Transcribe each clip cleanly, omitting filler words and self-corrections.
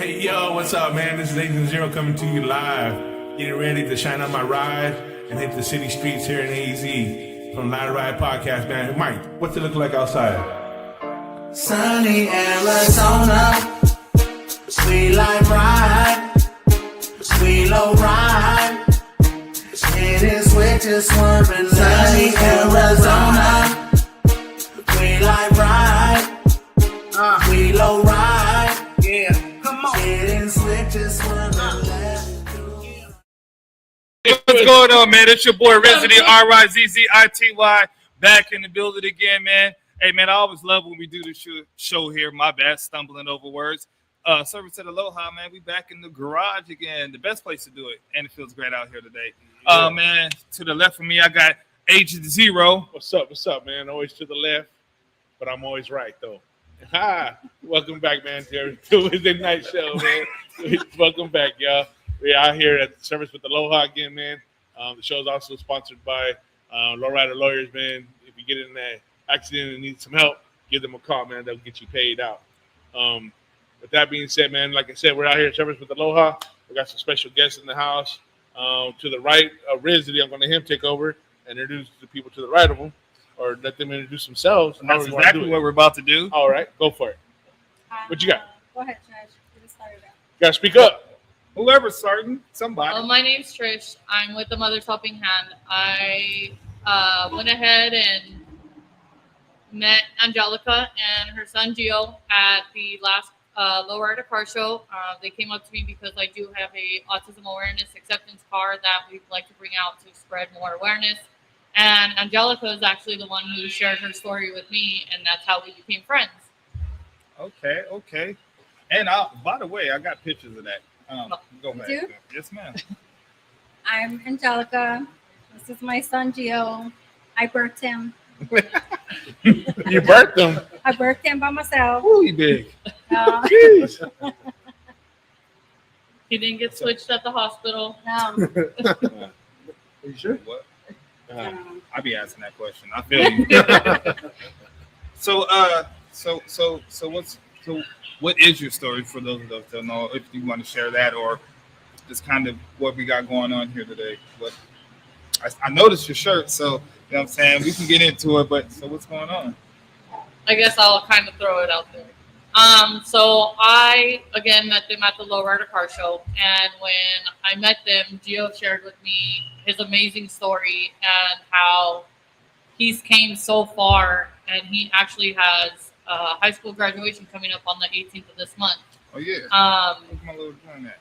Hey yo, what's up, man? This is Agent Zero coming to you live. Getting ready to shine on my ride and hit the city streets here in AZ from Line Ride Podcast, man. Mike, what's it look like outside? Sunny Arizona, sweet life ride, sweet low ride. It is winter swerving. Sunny Arizona, sweet life ride, sweet low ride. Yeah, come on. It is winter swerving. What's going on, man? It's your boy Resident RIZZITY back in the building again, man. Hey, man, I always love when we do the show here. My bad, stumbling over words. Service at Aloha, man. We back in the garage again. The best place to do it, and it feels great out here today. Man, to the left of me, I got Agent Zero. What's up, man? Always to the left, but I'm always right, though. Hi, welcome back, man, to our Wednesday night show, man. Welcome back, y'all. We're out here at the Service with Aloha again, man. The show is also sponsored by Lowrider Lawyers, man. If you get in that accident and need some help, give them a call, man. They'll get you paid out. With that being said, man, like I said, we're out here at Service with Aloha. We got some special guests in the house. To the right of Riz, I'm going to let him take over and introduce the people to the right of him, or let them introduce themselves. That's exactly what we're about to do. All right, go for it. What you got? Go ahead, Trish. Get us started out. You got to speak up. Whoever's starting, somebody. Well, my name's Trish. I'm with the Mother's Helping Hand. I went ahead and met Angelica and her son Gio at the last Lowrider Car Show. They came up to me because I do have a autism awareness acceptance card that we'd like to bring out to spread more awareness. And Angelica is actually the one who shared her story with me, and that's how we became friends. Okay. And by the way, I got pictures of that. Go ahead. You do? Yes, ma'am. I'm Angelica. This is my son, Gio. I birthed him. You birthed them. I birthed him by myself. Ooh, he big. Jeez. He didn't get switched at the hospital. No. Are you sure? What? No. I be asking that question. I feel you. So what is your story for those of us that know, if you want to share that, or just kind of what we got going on here today? What I noticed your shirt, so you know what I'm saying, we can get into it, but so what's going on? I guess I'll kind of throw it out there. So I, again, met them at the Lowrider Car Show. And when I met them, Gio shared with me his amazing story and how he's came so far. And he actually has high school graduation coming up on the 18th of this month. Oh, yeah. Where's my little joint at?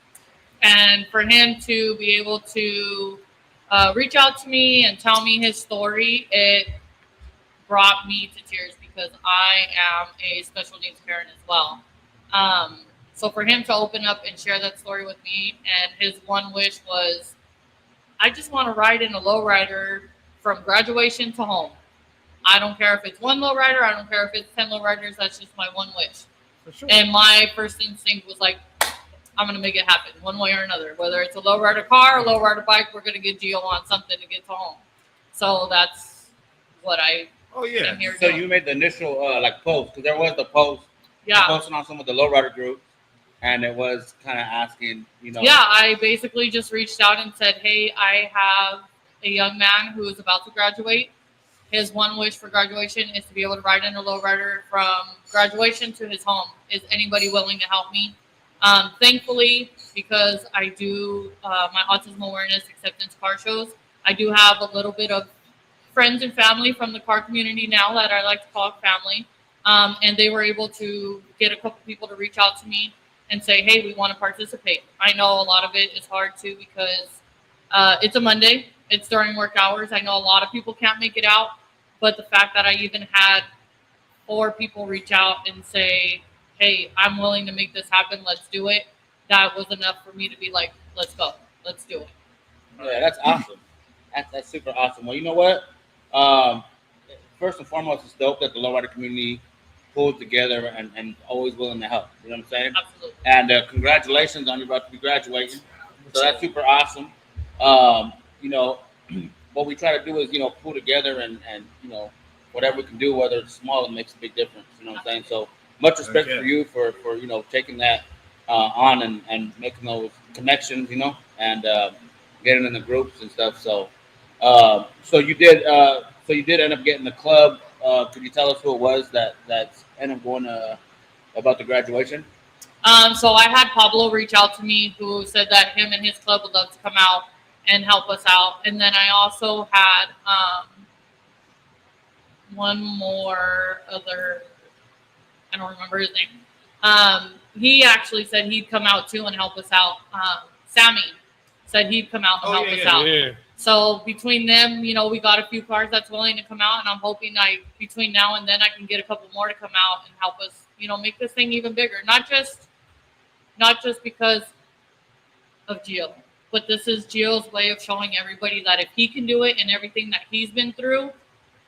And for him to be able to reach out to me and tell me his story, it brought me to tears because I am a special needs parent as well. So for him to open up and share that story with me, and his one wish was, I just want to ride in a lowrider from graduation to home. I don't care if it's one lowrider. I don't care if it's 10 lowriders. That's just my one wish. For sure. And my first instinct was like, I'm going to make it happen one way or another. Whether it's a lowrider car or lowrider bike, we're going to get Gio on something to get to home. So that's what I am here So doing. you made the initial post, because there was the post. Yeah. You posted on some of the lowrider groups, and it was kind of asking, Yeah, I basically just reached out and said, hey, I have a young man who is about to graduate. His one wish for graduation is to be able to ride in a lowrider from graduation to his home. Is anybody willing to help me? Thankfully, because I do my autism awareness acceptance car shows, I do have a little bit of friends and family from the car community now that I like to call family. And they were able to get a couple people to reach out to me and say, hey, we want to participate. I know a lot of it is hard too because it's a Monday. It's during work hours. I know a lot of people can't make it out. But the fact that I even had 4 people reach out and say, hey, I'm willing to make this happen. Let's do it. That was enough for me to be like, let's go. Let's do it. Yeah, that's awesome. That's super awesome. Well, you know what? First and foremost, it's dope that the lowrider community pulled together and always willing to help. You know what I'm saying? Absolutely. And congratulations on you about to be graduating. So that's super awesome. What we try to do is, pull together and whatever we can do, whether it's small, it makes a big difference. You know what I'm saying? So much respect for you for taking that on and making those connections, you know, and getting in the groups and stuff. So, so you did end up getting the club. Could you tell us who it was that ended up going about the graduation? So I had Pablo reach out to me, who said that him and his club would love to come out and help us out. And then I also had one more other, I don't remember his name. He actually said he'd come out too and help us out. Sammy said he'd come out and help us out. Yeah. So between them, you know, we got a few cars that's willing to come out, and I'm hoping between now and then I can get a couple more to come out and help us, you know, make this thing even bigger. Not just because of Gio, but this is Gio's way of showing everybody that if he can do it and everything that he's been through,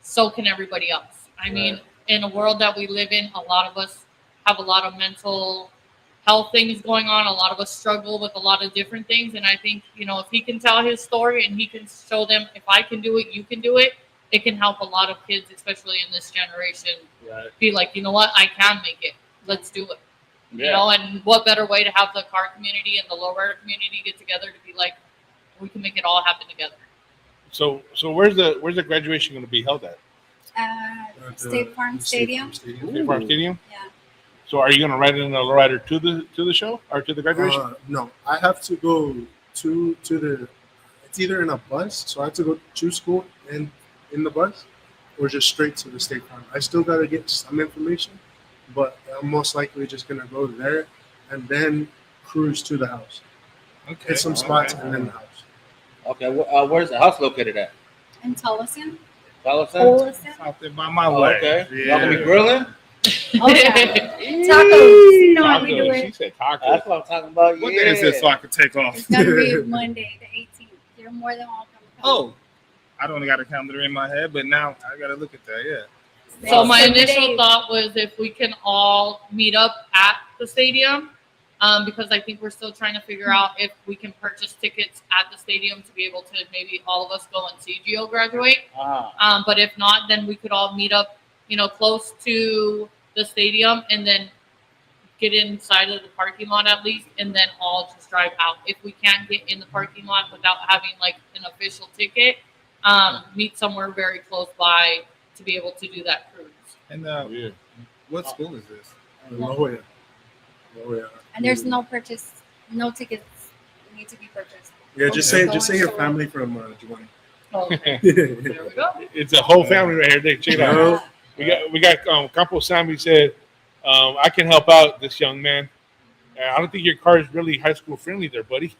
so can everybody else. I mean, in a world that we live in, a lot of us have a lot of mental health things going on. A lot of us struggle with a lot of different things. And I think, you know, if he can tell his story and he can show them, if I can do it, you can do it, it can help a lot of kids, especially in this generation, be like, you know what, I can make it. Let's do it. Yeah. You know, and what better way to have the car community and the lowrider community get together to be like, we can make it all happen together. So where's the graduation going to be held at? State Farm Stadium. State Farm Stadium. Yeah. So are you going to ride in a lowrider to the show or to the graduation? No, I have to go to the. It's either in a bus, so I have to go to school and in the bus, or just straight to the State Farm. I still got to get some information, but I'm most likely just gonna go there and then cruise to the house. Okay. Hit some spots and then the house. Okay, where's the house located at? In Tolleson. Tolleson? Out there by my Oh, way. okay. Yeah. Y'all gonna be grilling? Oh yeah. Tacos. You know how we do Tacos. She it. said tacos. That's what I'm talking about. What yeah. day is this so I can take off? It's gonna be Monday, the 18th. You're more than welcome. Oh, I don't got a calendar in my head, but now I got to look at that. Yeah. So my Sunday. initial thought was if we can all meet up at the stadium, because I think we're still trying to figure out if we can purchase tickets at the stadium to be able to maybe all of us go and see Gio graduate. But if not, then we could all meet up, you know, close to the stadium and then get inside of the parking lot at least, and then all just drive out. If we can't get in the parking lot without having like an official ticket, meet somewhere very close by to be able to do that cruise. And Yeah. what school is this? La Jolla. And there's no tickets need to be purchased. Yeah, just say your family from Juwan. Okay, there we go. It's a whole family right here. Check it out. Yeah. We got Campo Sammy said, I can help out this young man. I don't think your car is really high school friendly there, buddy.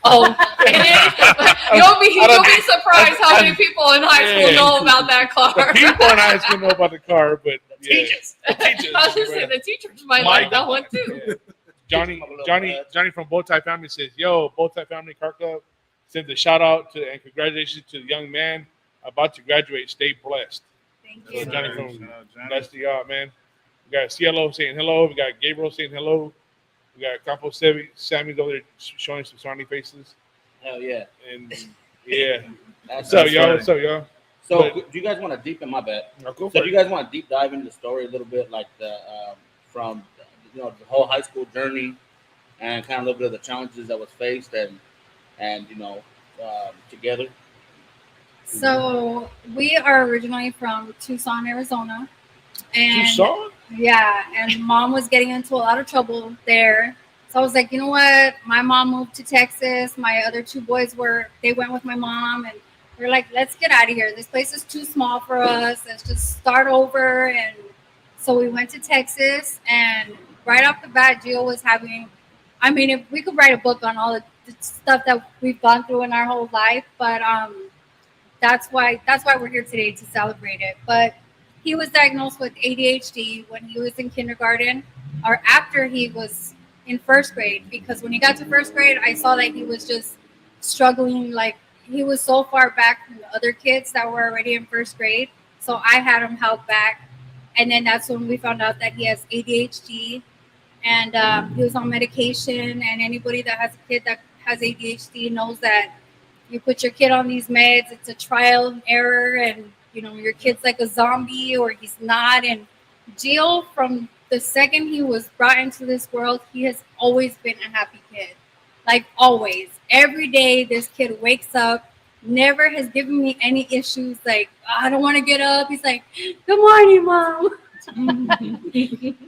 Oh, you'll be surprised how many people in high school know about that car. The people in high school know about the car, but yeah. Teachers. I was just saying, the teachers might like that one too. Yeah. Johnny from Bowtie Family says, "Yo, Bowtie Family Car Club sends a shout out to and congratulations to the young man about to graduate. Stay blessed." Thank So you. Johnny from bless to y'all, man. We got Cielo saying hello. We got Gabriel saying hello. We got Campo Sammy's over there showing some sunny faces. Hell yeah. And yeah, That's what's up, y'all? What's up, y'all? So, do you guys want to deep in my bet? I'll go So, for do it. you guys want to deep dive into the story a little bit, like the from the whole high school journey, and kind of a little bit of the challenges that was faced, and together. So we are originally from Tucson, Arizona. And Tucson? yeah, and mom was getting into a lot of trouble there. So I was like, you know what? My mom moved to Texas. My other two boys they went with my mom, and we're like, let's get out of here. This place is too small for us. Let's just start over. And so we went to Texas, and right off the bat, Gio was having, I mean, if we could write a book on all the stuff that we've gone through in our whole life, but that's why we're here today, to celebrate it. But he was diagnosed with ADHD when he was in kindergarten, or after he was in first grade, because when he got to first grade, I saw that he was just struggling. Like, he was so far back from the other kids that were already in first grade. So I had him held back. And then that's when we found out that he has ADHD, and he was on medication. And anybody that has a kid that has ADHD knows that you put your kid on these meds, it's a trial and error, and your kid's like a zombie or he's not. And Gio, from the second he was brought into this world, he has always been a happy kid. Like always. Every day this kid wakes up, never has given me any issues. Like, I don't want to get up. He's like, good morning, Mom.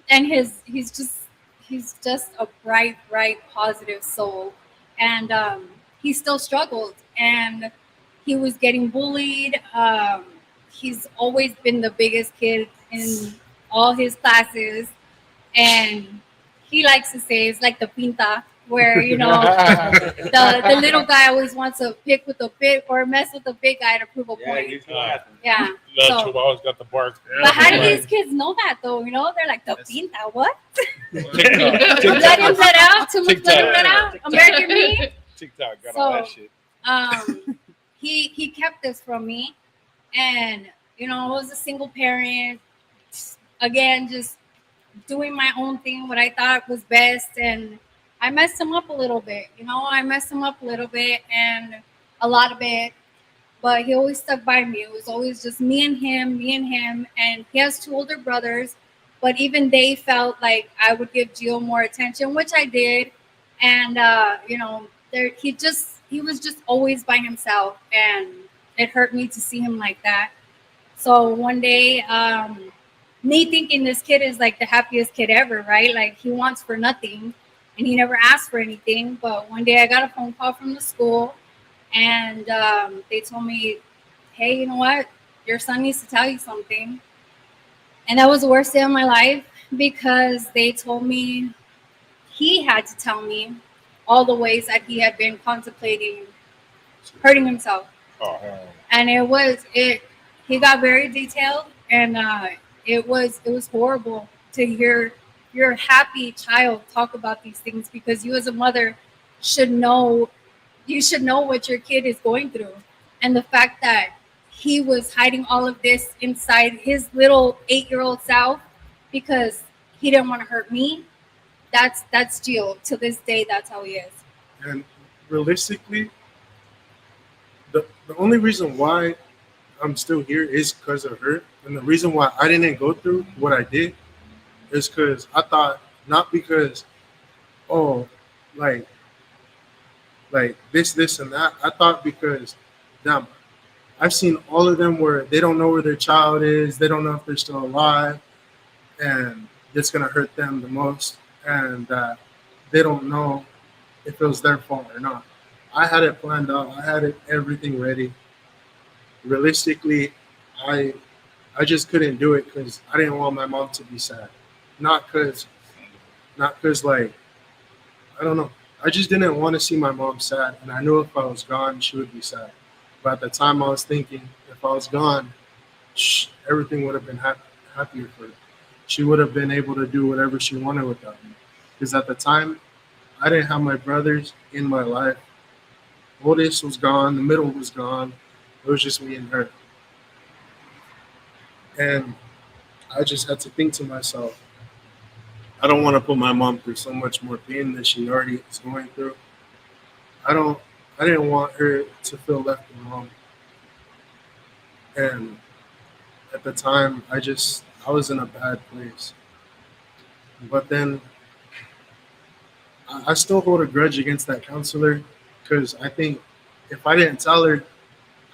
And he's just a bright, positive soul. And he still struggled, and he was getting bullied. He's always been the biggest kid in all his classes, and he likes to say it's like the pinta, where the little guy always wants to pick with the big or mess with the big guy to prove a point. Yeah. Little So, Chihuahua's got the bark. but how do these kids know that though? They're like the pinta. What? TikTok. Let him let out. Too much. Let him let out. American me. TikTok got all that shit. He kept this from me, and I was a single parent. Again, just doing my own thing, what I thought was best, and I messed him up a little bit. I messed him up a little bit, and a lot of it. But he always stuck by me. It was always just me and him. And he has 2 older brothers, but even they felt like I would give Gio more attention, which I did. And he was just always by himself, and it hurt me to see him like that. So one day, me thinking this kid is like the happiest kid ever, right? Like he wants for nothing, and he never asked for anything. But one day I got a phone call from the school, and they told me, hey, you know what? Your son needs to tell you something. And that was the worst day of my life, because they told me he had to tell me all the ways that he had been contemplating hurting himself. Oh, hell. And he got very detailed, and it was horrible to hear your happy child talk about these things, because you as a mother should know what your kid is going through. And the fact that he was hiding all of this inside his little 8-year-old self because he didn't want to hurt me, that's Gio. To this day, that's how he is. And realistically, the only reason why I'm still here is because of her. And the reason why I didn't go through what I did is because I thought, not because, like this, and that. I thought because, damn, I've seen all of them where they don't know where their child is. They don't know if they're still alive. And it's going to hurt them the most. And they don't know if it was their fault or not. I had it planned out. I had everything ready. Realistically, I just couldn't do it because I didn't want my mom to be sad. Not because like, I don't know. I just didn't want to see my mom sad. And I knew if I was gone, she would be sad. But at the time I was thinking, if I was gone, everything would have been happier for her. She would have been able to do whatever she wanted without me. Because at the time, I didn't have my brothers in my life. Oldest was gone. The middle was gone. It was just me and her. And I just had to think to myself, I don't want to put my mom through so much more pain than she already is going through. I didn't want her to feel left alone. And at the time, I was in a bad place. But then I still hold a grudge against that counselor, because I think if I didn't tell her,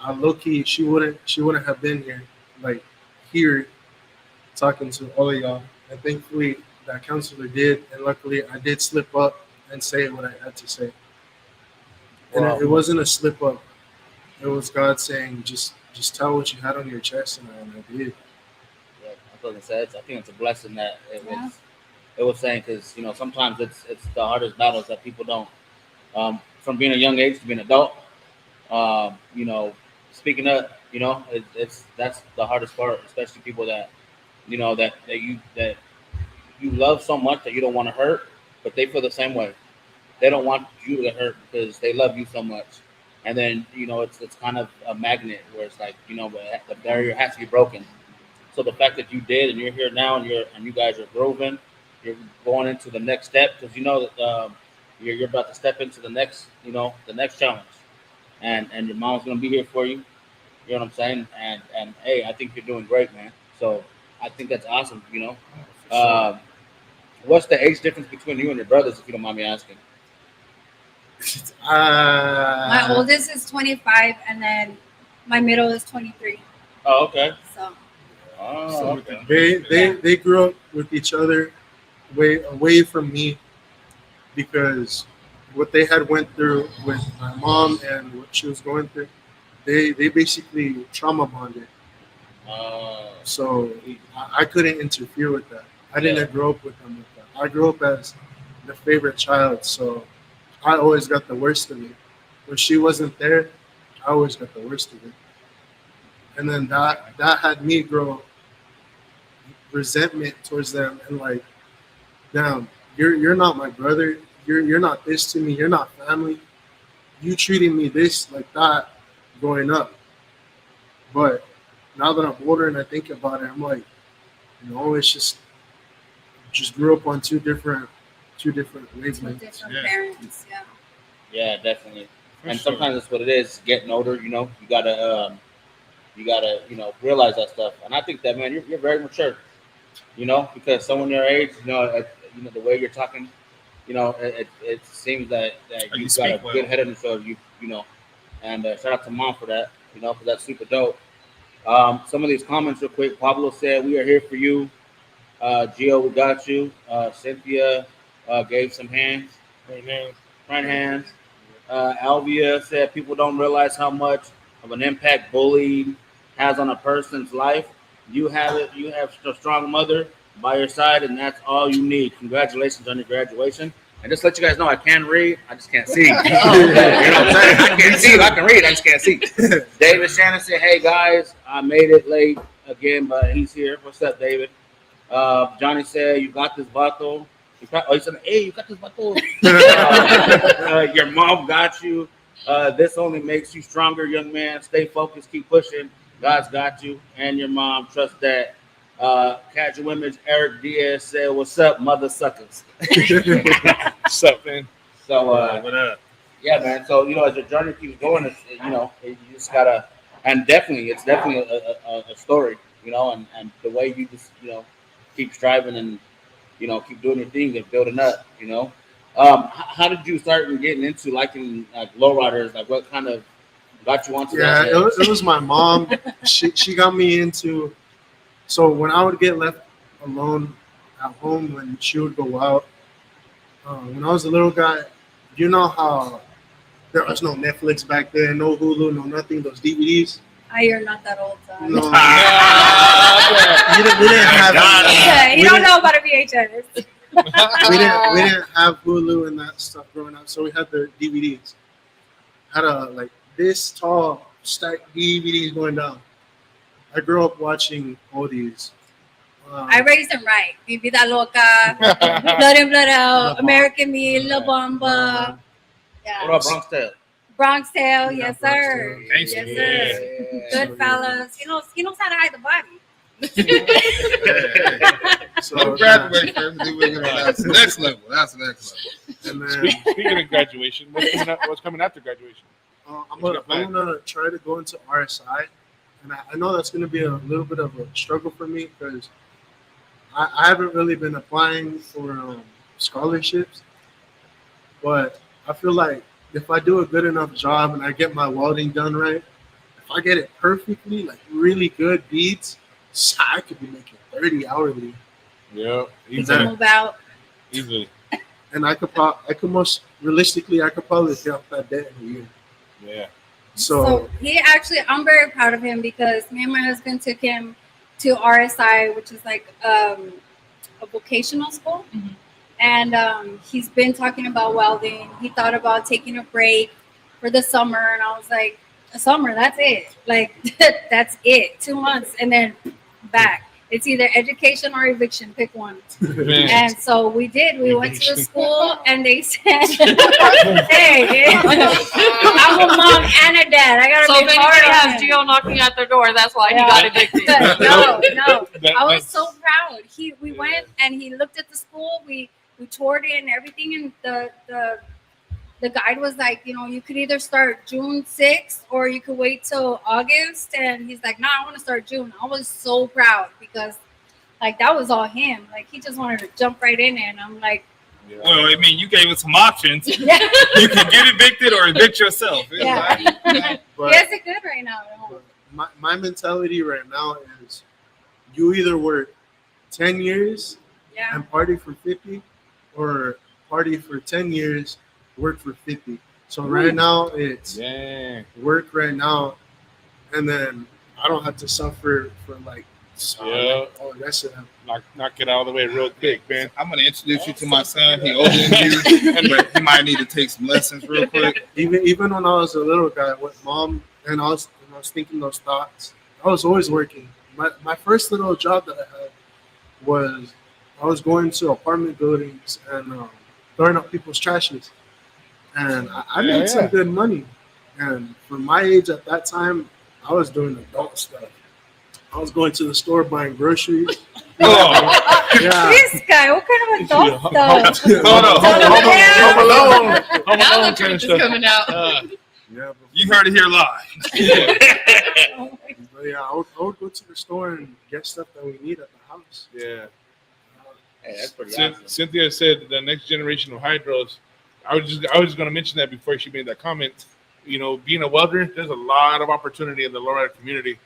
low-key, she wouldn't have been here talking to all of y'all. And thankfully that counselor did, and luckily I did slip up and say what I had to say. And it wasn't a slip up. It was God saying, just tell what you had on your chest, and I did. Yeah, I was gonna say, I think it's a blessing that it was saying, because sometimes it's the hardest battles that people don't. From being a young age to being an adult, speaking up, that's the hardest part, especially people that that you love so much that you don't want to hurt, but they feel the same way. They don't want you to get hurt because they love you so much. And then it's kind of a magnet where it's like the barrier has to be broken. So the fact that you did, and you're here now, and you guys are growing, you're going into the next step, because that you're about to step into the next challenge, and your mom's gonna be here for you. You know what I'm saying? And hey, I think you're doing great, man. So I think that's awesome. What's the age difference between you and your brothers, if you don't mind me asking? My oldest is 25, and then my middle is 23. Oh, okay. So Oh, okay. They grew up with each other way away from me because what they had went through with my mom and what she was going through, they basically trauma bonded. So I couldn't interfere with that. I didn't grow up with them with that. I grew up as the favorite child, so I always got the worst of it. When she wasn't there, I always got the worst of it. And then that had me grow resentment towards them and like, damn, you're not my brother. You're not this to me. You're not family. You treating me this like that growing up. But now that I'm older and I think about it, I'm like, it's just grew up on two different wavelengths. different parents, yeah. Yeah, definitely. For And sure. sometimes that's what it is. Getting older, you gotta realize that stuff. And I think that, man, you're very mature. Because someone your age, the way you're talking, it seems that You you've got a speak well. good head on your shoulder. And shout out to mom for that. Because that's super dope. Some of these comments real quick. Pablo said, "We are here for you." Gio, we got you. Cynthia gave some hands. Right now. Front hands. Alvia said people don't realize how much of an impact bullying has on a person's life. You have it. You have a strong mother by your side, and that's all you need. Congratulations on your graduation. And just to let you guys know, I can read. I just can't see. You know what I'm saying? I can't see. I can read. I just can't see. David Shannon said, "Hey guys, I made it late again, but he's here. What's up, David?" Johnny said, "You got this, vato." He said, "Hey, you got this, vato." Your mom got you. This only makes you stronger, young man. Stay focused. Keep pushing. God's got you. And your mom. Trust that. Casual Image, Eric Diaz said, "What's up, mother suckers?" What's up, man? So, What up? yeah, man. So, as your journey keeps going, you just gotta, and it's definitely a story, and the way you just, keep striving and, keep doing your thing and building up, How did you start getting into liking like lowriders? Like, what kind of got you onto Yeah, that? it was my mom. She got me into. So when I would get left alone at home when she would go out, when I was a little guy, you know how there was no Netflix back then, no Hulu, no nothing, those DVDs. You're not that old, so. No, we didn't have. Yeah, you don't know about a VHS. We didn't have Hulu and that stuff growing up, so we had the DVDs. Had like this tall stack DVDs going down. I grew up watching all these. I raised them right. Mi Vida Loca, Blood In, Blood Out, American Me, La Bamba. Yeah. What about Bronx Tale? Bronx Tale, Yeah, yes, Bronx sir. Tale. Yes, sir. Yeah. Goodfellas. He knows how to hide the body. So Graduate first, then we're gonna that's the next level. That's the next level. and then Speaking of graduation, what's coming after graduation? I'm gonna try to go into RSI, and I know that's gonna be a little bit of a struggle for me because I haven't really been applying for scholarships, but I feel like if I do a good enough job and I get my welding done right, if I get it perfectly, like really good beads, I could be making 30 hourly, Yeah, To move out. easily. and I could most realistically I could probably pay off that debt in a year. Yeah. So he actually, I'm very proud of him because me and my husband took him to RSI, which is like a vocational school. Mhm. And he's been talking about welding. He thought about taking a break for the summer. And I was like, the summer, that's it. Like, that's it. 2 months and then back. It's either education or eviction. Pick one. Man. And so we did. We went to the school and they said, hey, I'm a mom and a dad. I got to So if be anybody hard on has him. Gio knocking at their door, that's why Yeah. he got evicted. No. I was That's- so proud. We went and he looked at the school. We toured it and everything, and the guide was like, you could either start June 6th or you could wait till August. And he's like, no, I want to start June. I was so proud because Like that was all him. Like he just wanted to jump right in there, and I'm like, Well, I mean, you gave us some options. yeah, You can get evicted or evict yourself. It's Yeah. like, But he has it good right now at home. my mentality right now is you either work 10 years Yeah, and party for 50 or party for 10 years, work for 50. So right now it's Yeah. work right now, and then I don't have to suffer for like all the rest of them. Knock it out of the way real quick, man. I'm gonna introduce you to my son. He older than you, but he might need to take some lessons real quick. Even when I was a little guy with mom, and I was thinking those thoughts, I was always working. My first little job that I had was I was going to apartment buildings and throwing out people's trashes, and I made some good money. And for my age at that time, I was doing adult stuff. I was going to the store buying groceries. Oh, Yeah. this guy, what kind of adult stuff? hold on. Home Alone. Now Home the Alone kind of truth is stuff. coming out. Yeah, you heard it here live. but yeah, I would go to the store and get stuff that we need at the house. Yeah. Hey, that's pretty Cyn- awesome. Cynthia said the next generation of hydros. I was going to mention that before she made that comment. You know, being a welder, there's a lot of opportunity in the lowrider community.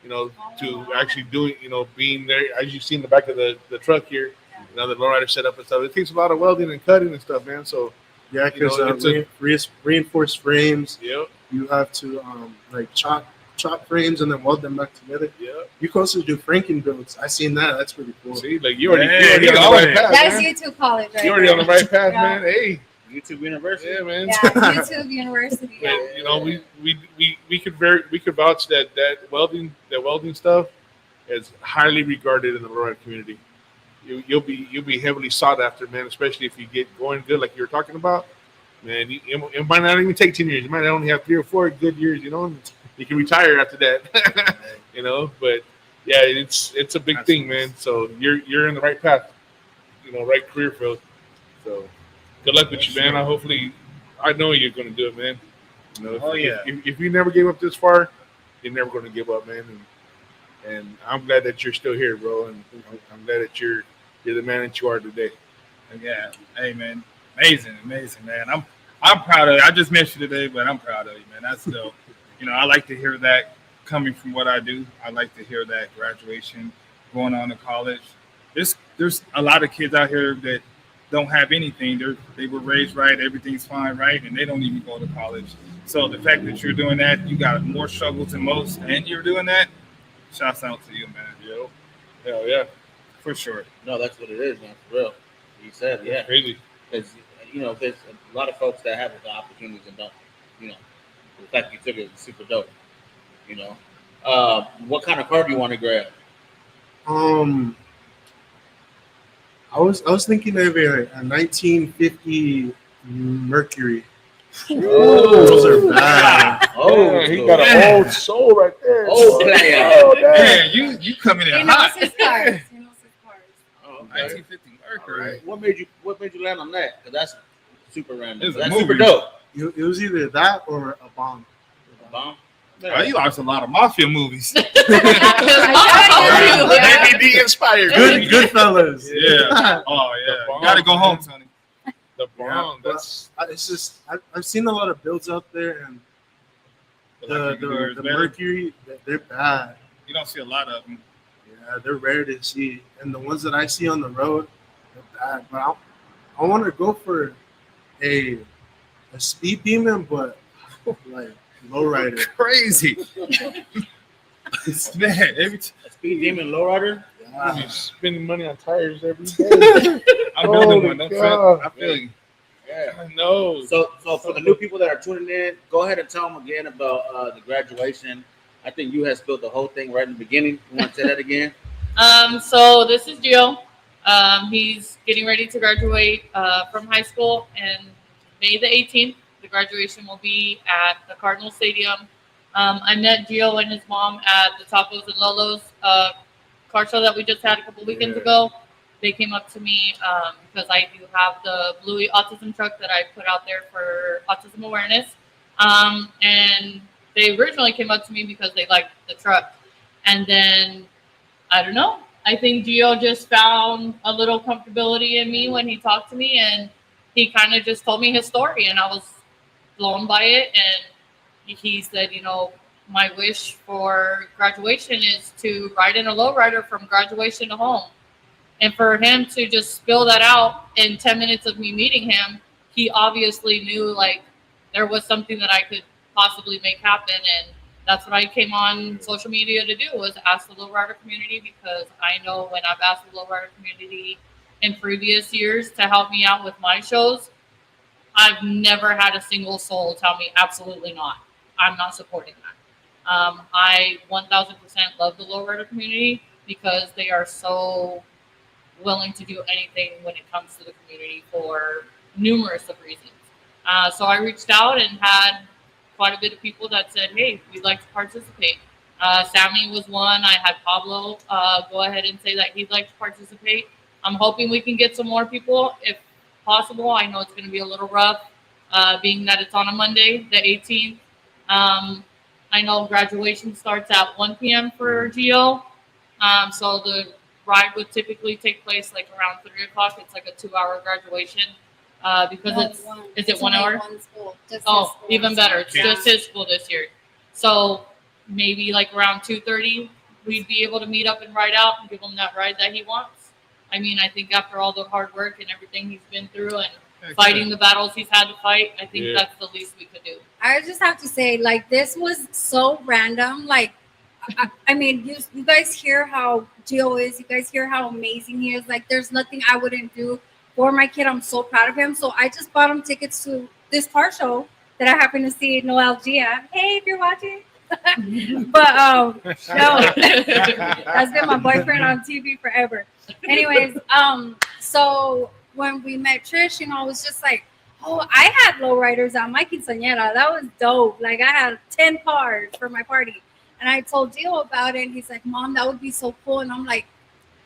You know, to actually doing, you know, being there, as you see in the back of the truck here, you know, the lowrider setup and stuff. It takes a lot of welding and cutting and stuff, man. So, Yeah, You know, because reinforced frames, yep, you have to like chop frames and then weld them back together. yep. You can also do Franken builds. I seen that. That's pretty cool. See, like you already, Yeah, you already he on the on right it. path, That's man. YouTube college, right? You already on the right path, Yeah. man. Hey, YouTube University. yeah, man. Yeah, YouTube University. But Yeah. you know, we could vouch that welding stuff is highly regarded in the lowrider community. You'll be heavily sought after, man. Especially if you get going good, like you were talking about. Man, it might not even take 10 years. You might only have 3 or 4 good years. You know, and you can retire after that. You know, but yeah, it's a big thing, man. So you're in the right path. You know, right career field. So good luck with you, man. I know you're going to do it, man. You know, if you never gave up this far, you're never going to give up, man. And I'm glad that you're still here, bro. And I'm glad that you're the man that you are today. Yeah. Hey, man. Amazing, man. I'm proud of you. I just met you today, but I'm proud of you, man. That's dope. You know, I like to hear that coming from what I do. I like to hear that graduation, going on to college. There's a lot of kids out here that don't have anything. They were raised right, everything's fine, right, and they don't even go to college. So the fact that you're doing that, you got more struggles than most, and you're doing that, shouts out to you, man. Yo, hell yeah, For sure. No, that's what it is, man. For real. You said, yeah. crazy. Because, you know, there's a lot of folks that have the opportunities and don't, you know. The fact you took it is super dope, you know. What kind of car do you want to grab? I was thinking of a 1950 Mercury. Oh, Those are bad. Oh, Yeah, he got an old soul right there. Old player. Oh, damn. Man, you coming He in knows hot. his cars. He knows his cars. Oh, okay. 1950 Mercury. What made you land on that? Because that's super random. It's a That's movie. super dope. It was either that or a bomb. Bomb. Oh, you watched a lot of mafia movies. I DVD inspired. Good fellas. Yeah. Oh yeah. You gotta go home, Tony. The bomb. Yeah, That's It's just I've seen a lot of builds out there, and the Mercury, they're bad. You don't see a lot of them. Yeah, they're rare to see, and the ones that I see on the road, they're bad. But I want to go for a speed demon, but like lowrider. Crazy. Man, A Speed Demon Lowrider. you're spending money on tires every day. I'm building Holy one. Don't God. I feel you. Yeah. I know. So for the new people that are tuning in, go ahead and tell them again about the graduation. I think you had spilled the whole thing right in the beginning. You want to say that again? So this is Gio. He's getting ready to graduate from high school, and May the 18th, the graduation will be at the Cardinal Stadium. I met Gio and his mom at the Tacos and Lolo's car show that we just had a couple weekends ago. They came up to me because I do have the Bluey autism truck that I put out there for autism awareness. And they originally came up to me because they liked the truck. And then, I don't know, I think Gio just found a little comfortability in me when he talked to me, and he kind of just told me his story, and I was blown by it. And he said, you know, my wish for graduation is to ride in a lowrider from graduation to home. And for him to just spill that out in 10 minutes of me meeting him, he obviously knew like there was something that I could possibly make happen. And that's what I came on social media to do, was ask the lowrider community, because I know when I've asked the lowrider community in previous years to help me out with my shows, I've never had a single soul tell me absolutely not. I'm not supporting that. I 1000% love the lowrider community because they are so willing to do anything when it comes to the community for numerous of reasons. So I reached out and had quite a bit of people that said, hey, we'd like to participate. Sammy was one. I had Pablo go ahead and say that he'd like to participate. I'm hoping we can get some more people if possible. I know it's going to be a little rough, being that it's on a Monday, the 18th. I know graduation starts at 1 p.m. for Gio. So the ride would typically take place like around 3 o'clock. It's like a 2-hour graduation because is it 1 hour? One school, just his Oh, school. even better. It's just his school this year. So maybe like around 2:30, we'd be able to meet up and ride out and give him that ride that he wants. I mean, I think after all the hard work and everything he's been through and fighting the battles he's had to fight, I think that's the least we could do. I just have to say, like, this was so random. Like, I mean, you guys hear how Gio is. You guys hear how amazing he is. Like, there's nothing I wouldn't do for my kid. I'm so proud of him. So I just bought him tickets to this car show that I happened to see Noel Gia. Hey, if you're watching. But no, that's been my boyfriend on TV forever. Anyways, so when we met Trish, you know, I was just like, oh, I had lowriders at my quinceañera. That was dope. Like, I had 10 cars for my party. And I told Gio about it. And he's like, Mom, that would be so cool. And I'm like,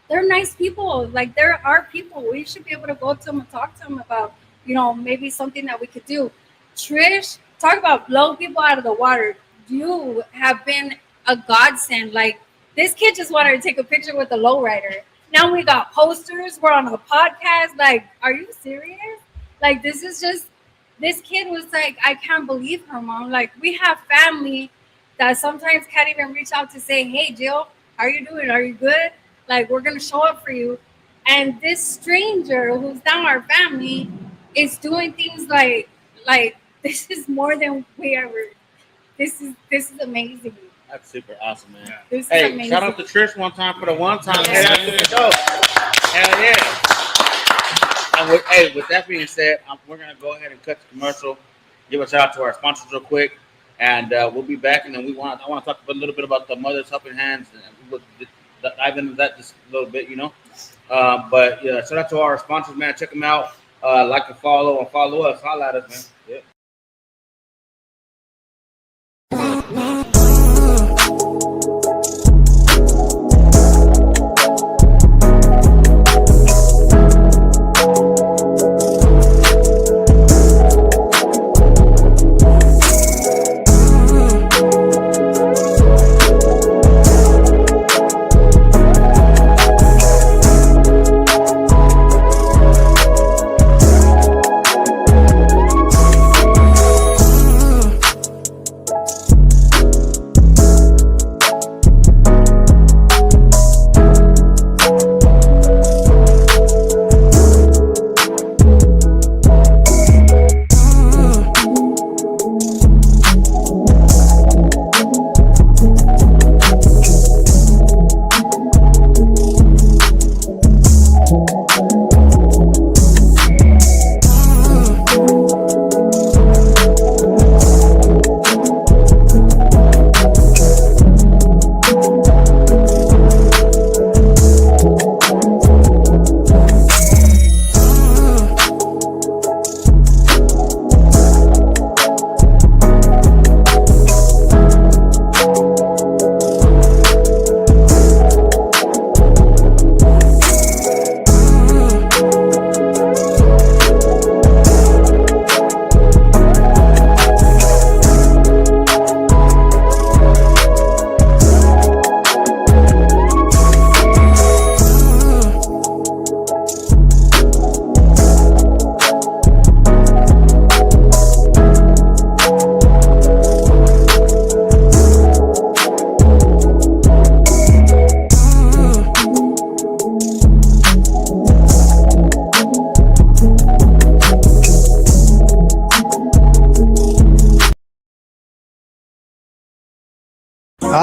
they're nice people. Like, there are people. We should be able to go to them and talk to them about, you know, maybe something that we could do. Trish, talk about blowing people out of the water. You have been a godsend. Like, this kid just wanted to take a picture with a lowrider. Now we got posters. We're on a podcast. Like, are you serious? Like, this is just, this kid was like, I can't believe her, Mom. Like, we have family that sometimes can't even reach out to say, hey, Jill, how are you doing? Are you good? Like, we're going to show up for you. And this stranger who's not our family is doing things like this is more than we ever, this is amazing. That's super awesome, man. This is Hey, amazing. shout out to Trish one time for the one time. Yeah. Hey, that's the show. Hell yeah. And with that being said, we're going to go ahead and cut the commercial. Give a shout out to our sponsors real quick. And we'll be back. And then I want to talk a little bit about the Mothers Helping Hands. And we'll dive into that just a little bit, you know. But yeah, shout out to our sponsors, man. Check them out. Like and follow us. Holla at us, man. Yeah.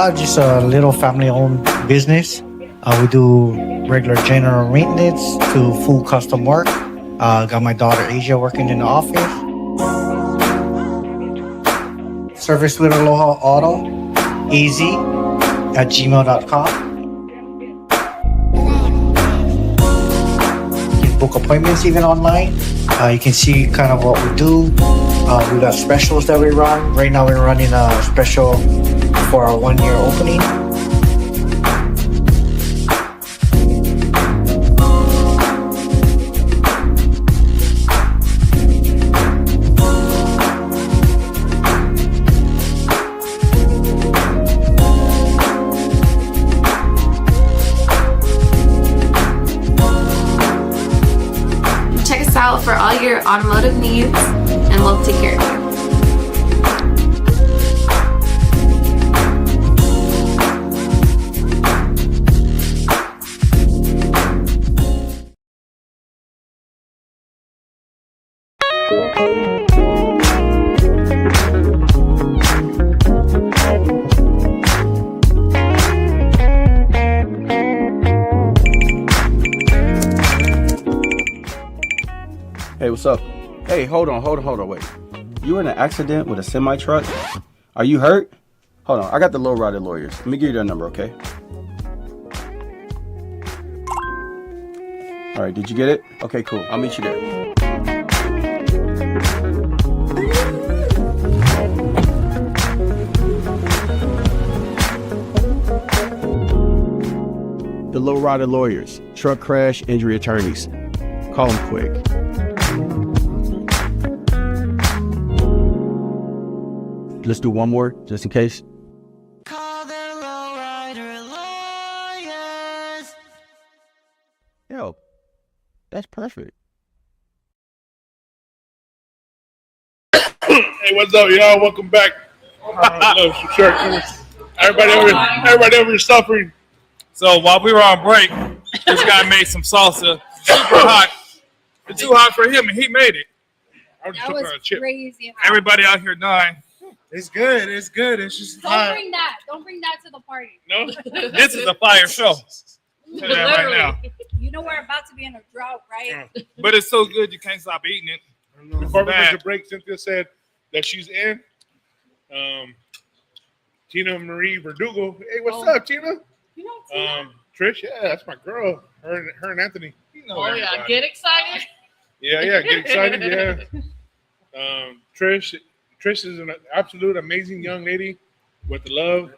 Aloha, just a little family-owned business. We do regular general maintenance to full custom work. Got my daughter Asia working in the office. Service with Aloha Auto, az@gmail.com. You can book appointments even online. You can see kind of what we do. We got specials that we run. Right now we're running a special for our 1-year opening. Check us out for all your automotive needs, and we'll take care of you. Hey, what's up? Hey, hold on, wait. You were in an accident with a semi truck? Are you hurt? Hold on, I got the Lowrider Lawyers. Let me give you their number, okay? All right, did you get it? Okay, cool. I'll meet you there. The Lowrider Lawyers, truck crash injury attorneys. Call them quick. Let's do one more, just in case. Yo, that's perfect. Hey, what's up, y'all? Welcome back. Everybody over here suffering. So while we were on break, this guy made some salsa, super hot. It's too hot for him, and he made it. I was That was crazy. Everybody out here dying. It's good. It's good. It's just Don't bring that. Don't bring that to the party. No, This is a fire show. Tell you that right now. You know we're about to be in a drought, right? But it's so good you can't stop eating it. Before we bad. went to break, Cynthia said that she's in. Tina Marie Verdugo. Hey, what's up, Tina? You know, Tina? Trish, yeah, that's my girl. Her and Anthony. You know Oh yeah, everybody. get excited. Yeah, get excited. Yeah. Trish is an absolute amazing young lady with the love.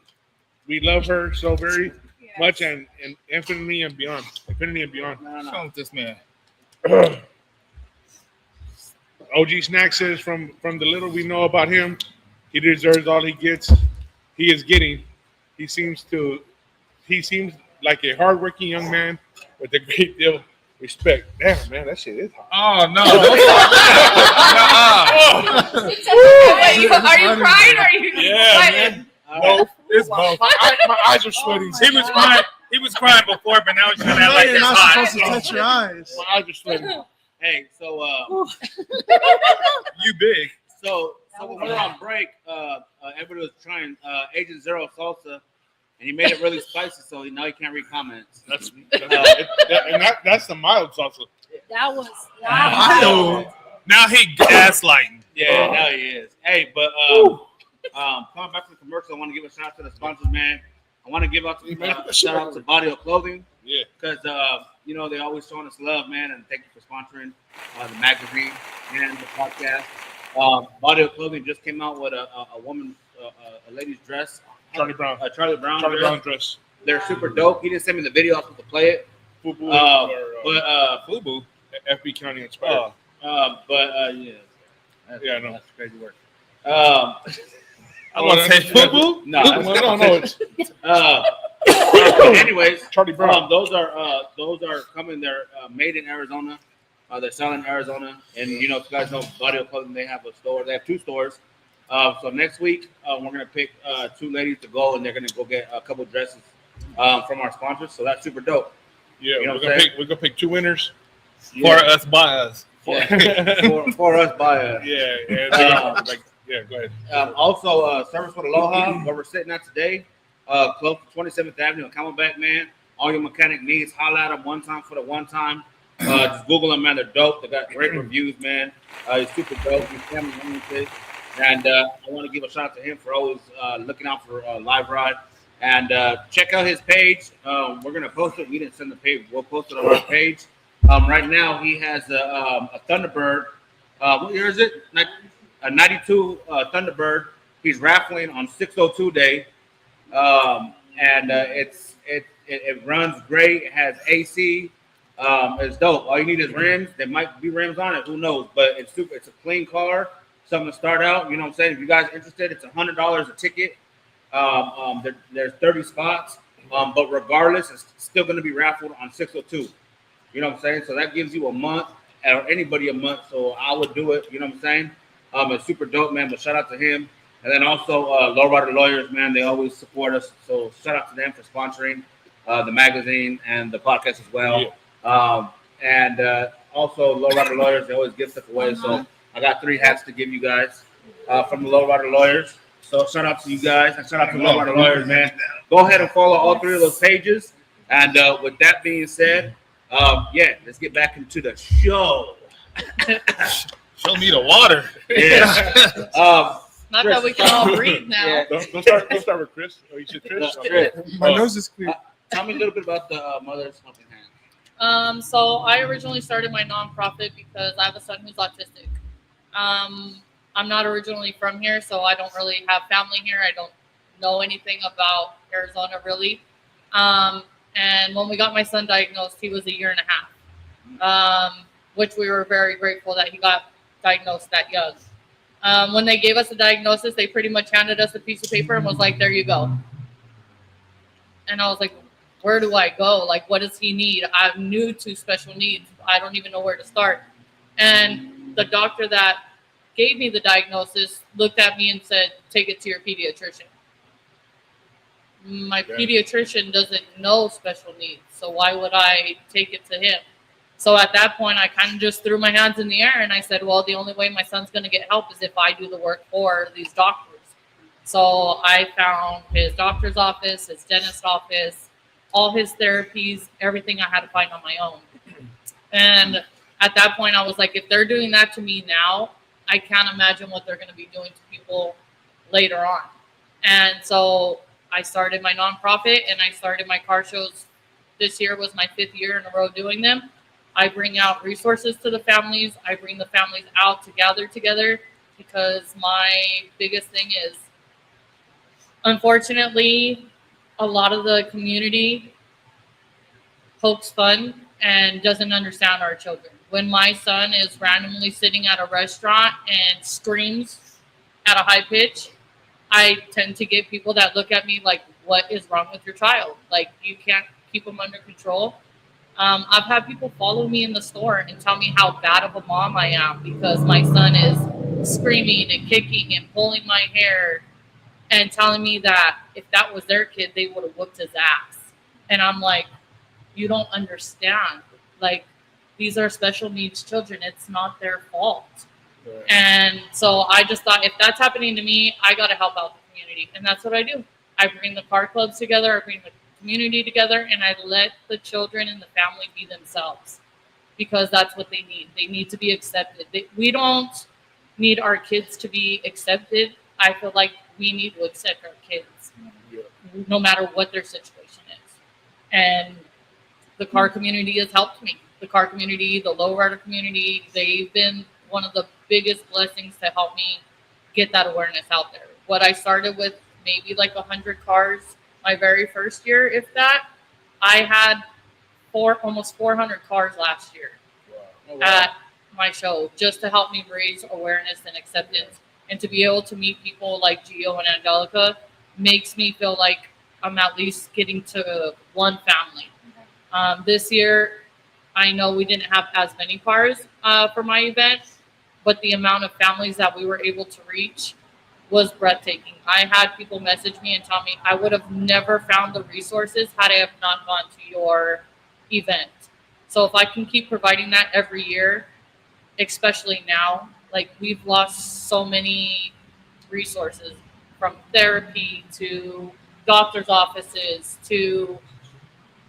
We love her so very much, and infinitely and beyond. Infinity and beyond. What's wrong with this man? OG Snack says from the little we know about him, he deserves all he gets. He is getting. He seems like a hardworking young man with a great deal of respect. Damn, man, that shit is hot. Oh no! Are you crying or are you Yeah, excited? man. Both. It's both. My eyes are sweating. He was crying before, but now he's trying to act like You're it's not hot. supposed to touch your eyes. My eyes are sweating. Hey, so You big. so when we were on break, everybody was trying Agent Zero salsa, and he made it really spicy, so now he can't read comments. That's the mild salsa. That was Now he gaslighting. Yeah, now he is. Hey, but coming back from the commercial, I want to give a shout out to the sponsors, man. I want to give out shout out to Body of Clothing. Yeah. Because they always showing us love, man, and thank you for sponsoring the magazine and the podcast. Body of Clothing just came out with a woman, a lady's dress. Charlie Brown. Charlie Brown dress. They're super dope. He didn't send me the video. I was supposed to play it. Fubu Fubu. FB County inspired. Yeah. Yeah, I know. That's crazy work. I want to say Fubu. No, No. anyways, Charlie Brown. those are coming. They're made in Arizona. They're selling in Arizona, and you guys know Body of Clothing. They have a store. They have 2 stores. So next week we're gonna pick 2 ladies to go, and they're gonna go get a couple dresses from our sponsors. So that's super dope. Yeah, You know we're what I'm gonna pick 2 winners. For us, by us. Yeah. for us by us. Yeah, go ahead. Also, Service with Aloha, where we're sitting at today. close to 27th Avenue in Camelback, man. All your mechanic needs, holla at them one time for the one time. Just Google them, man. They're dope. They got great reviews, man. He's super dope. He's family oriented. And I want to give a shout out to him for always looking out for Live Ride. And check out his page. We're going to post it. We didn't send the page. We'll post it on our page. Right now, he has a Thunderbird. What year is it? A 92 Thunderbird. He's raffling on 602 day. And it runs great. It has AC. It's dope. All you need is rims. There might be rims on it. Who knows? But it's super. It's a clean car. Something to start out. You know what I'm saying? If you guys are interested, it's $100 a ticket. There's 30 spots. But regardless, it's still going to be raffled on 602. You know what I'm saying? So that gives you a month, or anybody a month. So I would do it. You know what I'm saying? It's super dope, man. But shout out to him. And then also Lowrider Lawyers, man. They always support us. So shout out to them for sponsoring the magazine and the podcast as well. Yeah. And also Lowrider Lawyers, they always give stuff away. So I got 3 hats to give you guys from the Lowrider Lawyers. So shout out to you guys and shout out to Lowrider Lawyers, man. Go ahead and follow all 3 of those pages. And with that being said, let's get back into the show. Show me the water. Yeah. Not Chris, that we can all breathe now. Yeah. Don't start with Chris. Oh, you should Chris. My nose is clear. Tell me a little bit about the Mothers Helping Hand. So I originally started my nonprofit because I have a son who's autistic. I'm not originally from here, so I don't really have family here. I don't know anything about Arizona really. And when we got my son diagnosed, he was 1.5 years, which we were very grateful that he got diagnosed that young. When they gave us the diagnosis, they pretty much handed us a piece of paper and was like, there you go. And I was like, where do I go? Like, what does he need? I'm new to special needs. I don't even know where to start. And the doctor that gave me the diagnosis looked at me and said, take it to your pediatrician. My pediatrician doesn't know special needs, so why would I take it to him? So at that point, I kind of just threw my hands in the air and I said, well, the only way my son's going to get help is if I do the work for these doctors. So I found his doctor's office, his dentist office, all his therapies, everything I had to find on my own. And at that point, I was like, if they're doing that to me now, I can't imagine what they're going to be doing to people later on. And so I started my nonprofit and I started my car shows. This year was my 5th year in a row doing them. I bring out resources to the families. I bring the families out to gather together because my biggest thing is, unfortunately, a lot of the community pokes fun and doesn't understand our children. When my son is randomly sitting at a restaurant and screams at a high pitch, I tend to get people that look at me like, what is wrong with your child? Like, you can't keep them under control. I've had people follow me in the store and tell me how bad of a mom I am because my son is screaming and kicking and pulling my hair and telling me that if that was their kid, they would have whooped his ass. And I'm like, you don't understand. Like, these are special needs children. It's not their fault. Right. And so I just thought, if that's happening to me, I got to help out the community. And that's what I do. I bring the car clubs together. I bring the community together, and I let the children and the family be themselves because that's what they need. They need to be accepted. We don't need our kids to be accepted. I feel like we need to accept our kids no matter what their situation is. And the car community has helped me. The car community, the lowrider community, they've been one of the biggest blessings to help me get that awareness out there. What I started with maybe like 100 cars my very first year, if that, I had almost 400 cars last year at my show just to help me raise awareness and acceptance. And to be able to meet people like Gio and Angelica makes me feel like I'm at least getting to one family. This year, I know we didn't have as many cars for my event, but the amount of families that we were able to reach was breathtaking. I had people message me and tell me I would have never found the resources had I have not gone to your event. So if I can keep providing that every year, especially now, like we've lost so many resources from therapy to doctor's offices to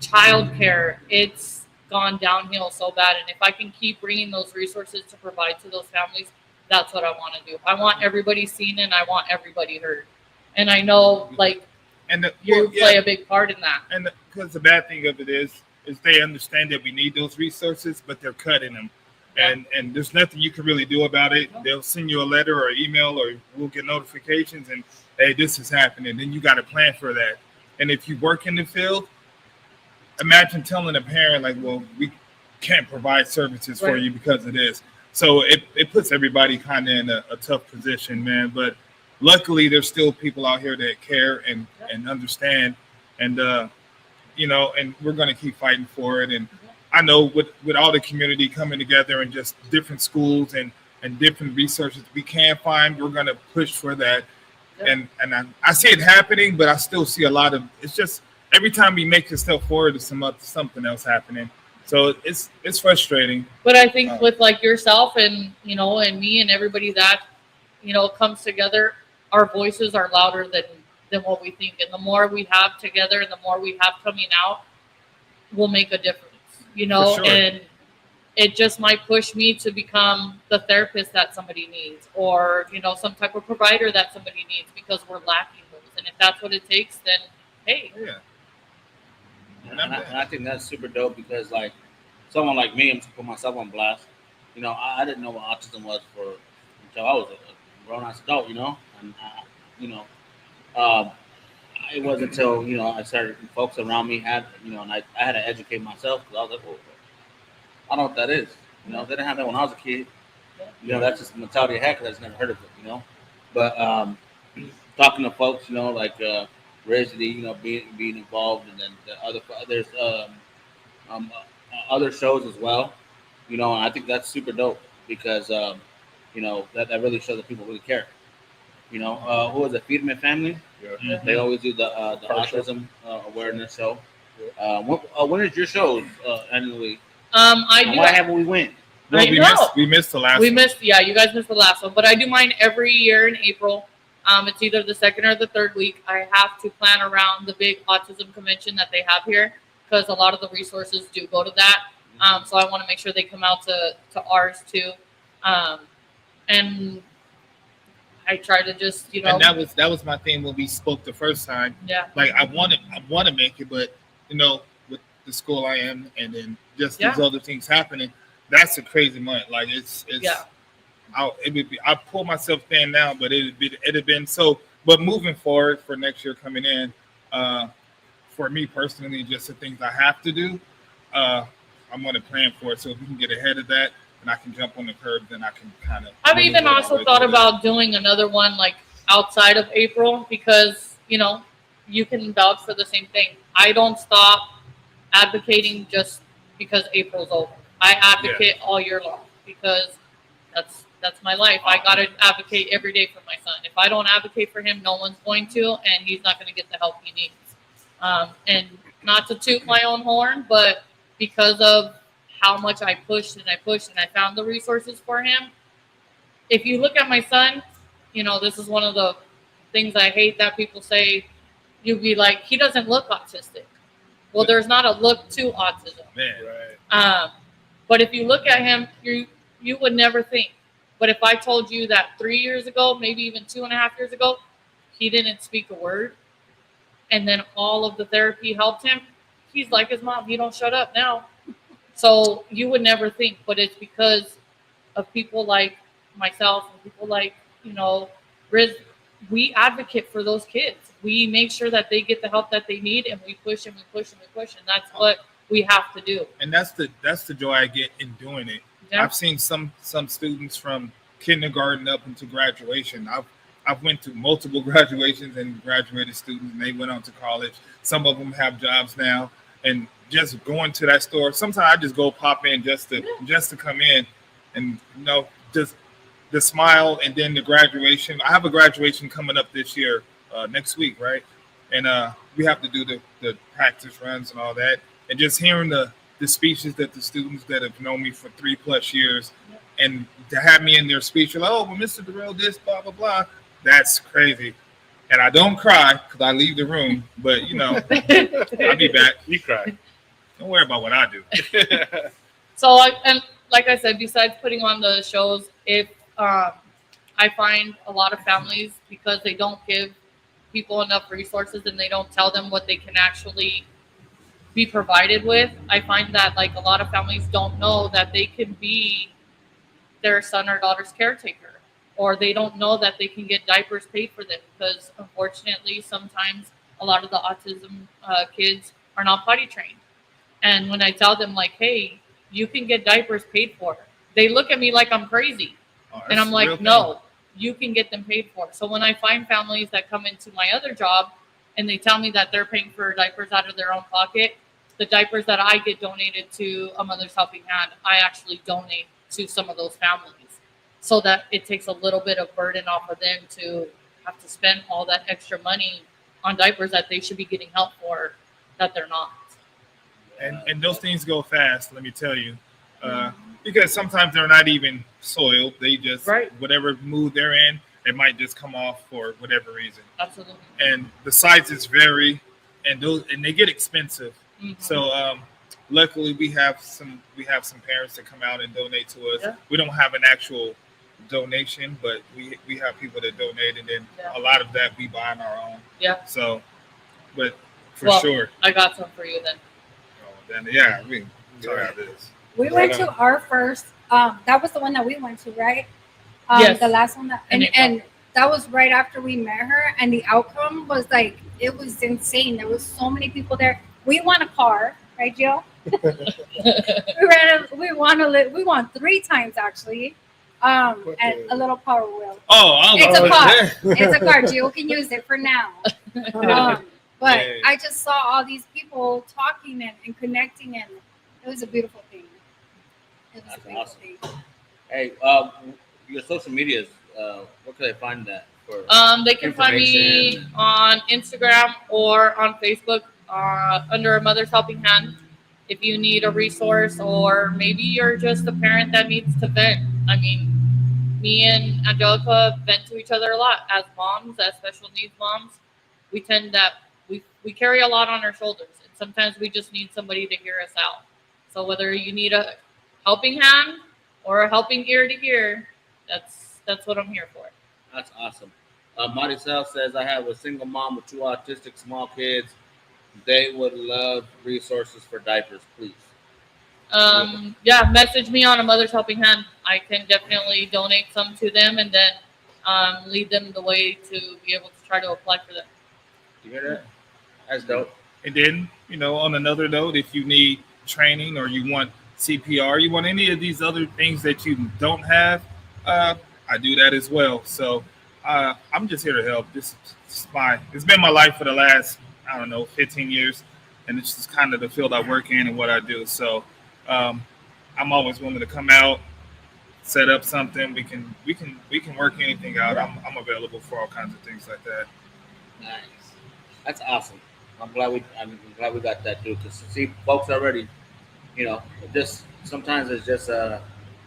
childcare. It's gone downhill so bad. And if I can keep bringing those resources to provide to those families, that's what I want to do. I want everybody seen and I want everybody heard. And I know, like, you play a big part in that. And because the bad thing of it is they understand that we need those resources, but they're cutting them. And there's nothing you can really do about it. They'll send you a letter or email, or we'll get notifications and, hey, this is happening. Then you got to plan for that. And if you work in the field, imagine telling a parent, like, well, we can't provide services for you because of this. So it puts everybody kind of in a tough position, man. But luckily, there's still people out here that care and understand. And, you know, and we're going to keep fighting for it. And I know with all the community coming together and just different schools and different resources we can find, we're going to push for that. And I see it happening, but I still see a lot of, it's just every time we make a step forward, there's something else happening. So it's frustrating. But I think with like yourself and, you know, and me and everybody that, you know, comes together, our voices are louder than what we think. And the more we have together and the more we have coming out will make a difference, you know, For sure. And it just might push me to become the therapist that somebody needs, or, you know, some type of provider that somebody needs, because we're lacking those. And if that's what it takes, then hey. Yeah. And I think that's super dope, because like someone like me, I'm to put myself on blast. You know, I didn't know what autism was until I was a grown-ass adult. You know, and it wasn't until, you know, I started, folks around me had, you know, and I had to educate myself, because I was like, well, I don't know what that is. You know, they didn't have that when I was a kid. You know, that's just the mentality I had, because I just never heard of it. You know, but talking to folks, you know, like Resident, you know, being involved, and then there's other shows as well. You know, and I think that's super dope, because you know, that really shows that people really care. You know, who was it? Feed Me Family. Yeah. They always do the autism awareness show. When is your shows annually? I do. Why haven't we went? No, we missed the last one. Yeah, you guys missed the last one. But I do mine every year in April. It's either the second or the third week. I have to plan around the big autism convention that they have here, because a lot of the resources do go to that. So I want to make sure they come out to ours too. And I try to just, you know. And that was my thing when we spoke the first time. Yeah. Like I want to make it, but you know, with the school I am, and then just these other things happening, that's a crazy month. Like it's yeah. I pull myself in now, but it'd have been so. But moving forward for next year coming in, for me personally, just the things I have to do, I'm going to plan for it. So if we can get ahead of that, and I can jump on the curb, then I can kind of. I've even also thought about doing another one like outside of April, because, you know, you can vouch for the same thing. I don't stop advocating just because April's over. I advocate all year long, because that's my life. I got to advocate every day for my son. If I don't advocate for him, no one's going to, and he's not going to get the help he needs. And not to toot my own horn, but because of how much I pushed and I found the resources for him. If you look at my son, you know, this is one of the things I hate that people say. You'd be like, he doesn't look autistic. Well, there's not a look to autism. Man, right. But if you look at him, you would never think. But if I told you that 3 years ago, maybe even 2.5 years ago, he didn't speak a word, and then all of the therapy helped him, he's like his mom. He don't shut up now. So you would never think, but it's because of people like myself and people like, you know, Riz. We advocate for those kids. We make sure that they get the help that they need, and we push and we push and we push, and that's what we have to do. And that's the joy I get in doing it. Yeah. I've seen some students from kindergarten up into graduation. I've went to multiple graduations and graduated students, and they went on to college. Some of them have jobs now, and just going to that store. Sometimes I just go pop in just to come in, and you know, just the smile, and then the graduation. I have a graduation coming up this year, next week, right? And we have to do the practice runs and all that, and just hearing the speeches that the students that have known me for 3+ years, and to have me in their speech, you're like, oh, well, Mr. Durrell, this, blah, blah, blah. That's crazy. and I don't cry because I leave the room. But you know, I'll be back. You cry. Don't worry about what I do. So, and like I said, besides putting on the shows, if I find a lot of families, because they don't give people enough resources and they don't tell them what they can actually be provided with, I find that like a lot of families don't know that they can be their son or daughter's caretaker, or they don't know that they can get diapers paid for them, because unfortunately sometimes a lot of the autism kids are not potty trained. And when I tell them like, hey, you can get diapers paid for, they look at me like I'm crazy. And I'm like, no, you can get them paid for. So when I find families that come into my other job and they tell me that they're paying for diapers out of their own pocket, the diapers that I get donated to a Mother's Helping Hand, I actually donate to some of those families, so that it takes a little bit of burden off of them to have to spend all that extra money on diapers that they should be getting help for, that they're not. And those things go fast, let me tell you, because sometimes they're not even soiled. They just, whatever mood they're in, it might just come off for whatever reason. Absolutely. And the sizes vary, and they get expensive. Mm-hmm. So luckily we have some parents that come out and donate to us. Yeah. We don't have an actual donation, but we have people that donate, and then a lot of that we buy on our own. Yeah. So, but for sure. I got some for you then. Then yeah, we can talk about this. We went to our first. That was the one that we went to, right? Yes. The last one that, and that was right after we met her, and the outcome was like, it was insane. There was so many people there. We won a car, right, Jill? we won 3 times actually. And a little Power Wheel. It's a car. It's a car. Jill can use it for now. But I just saw all these people talking and connecting, and it was a beautiful thing. It was That's a beautiful awesome. thing. Hey, your social medias, where can they find that? For They can find me information? on Instagram or on Facebook under a Mother's Helping Hand. If you need a resource, or maybe you're just a parent that needs to vent. I mean, me and Angelica vent to each other a lot as moms, as special needs moms. We tend that we carry a lot on our shoulders, and sometimes we just need somebody to hear us out. So whether you need a helping hand or a helping ear to hear, that's what I'm here for. That's awesome. Maricel says, I have a single mom with 2 autistic small kids. They would love resources for diapers, please. Yeah, message me on a Mother's Helping Hand. I can definitely donate some to them, and then lead them the way to be able to try to apply for them. You hear that? That's dope. And then, on another note, if you need training or you want CPR, you want any of these other things that you don't have, I do that as well. So I'm just here to help. It's been my life for the last, 15 years. And it's just kind of the field I work in and what I do. So I'm always willing to come out, set up something. We can work anything out. I'm available for all kinds of things like that. Nice. That's awesome. I'm glad we got that too. Because see, folks already, just sometimes it's just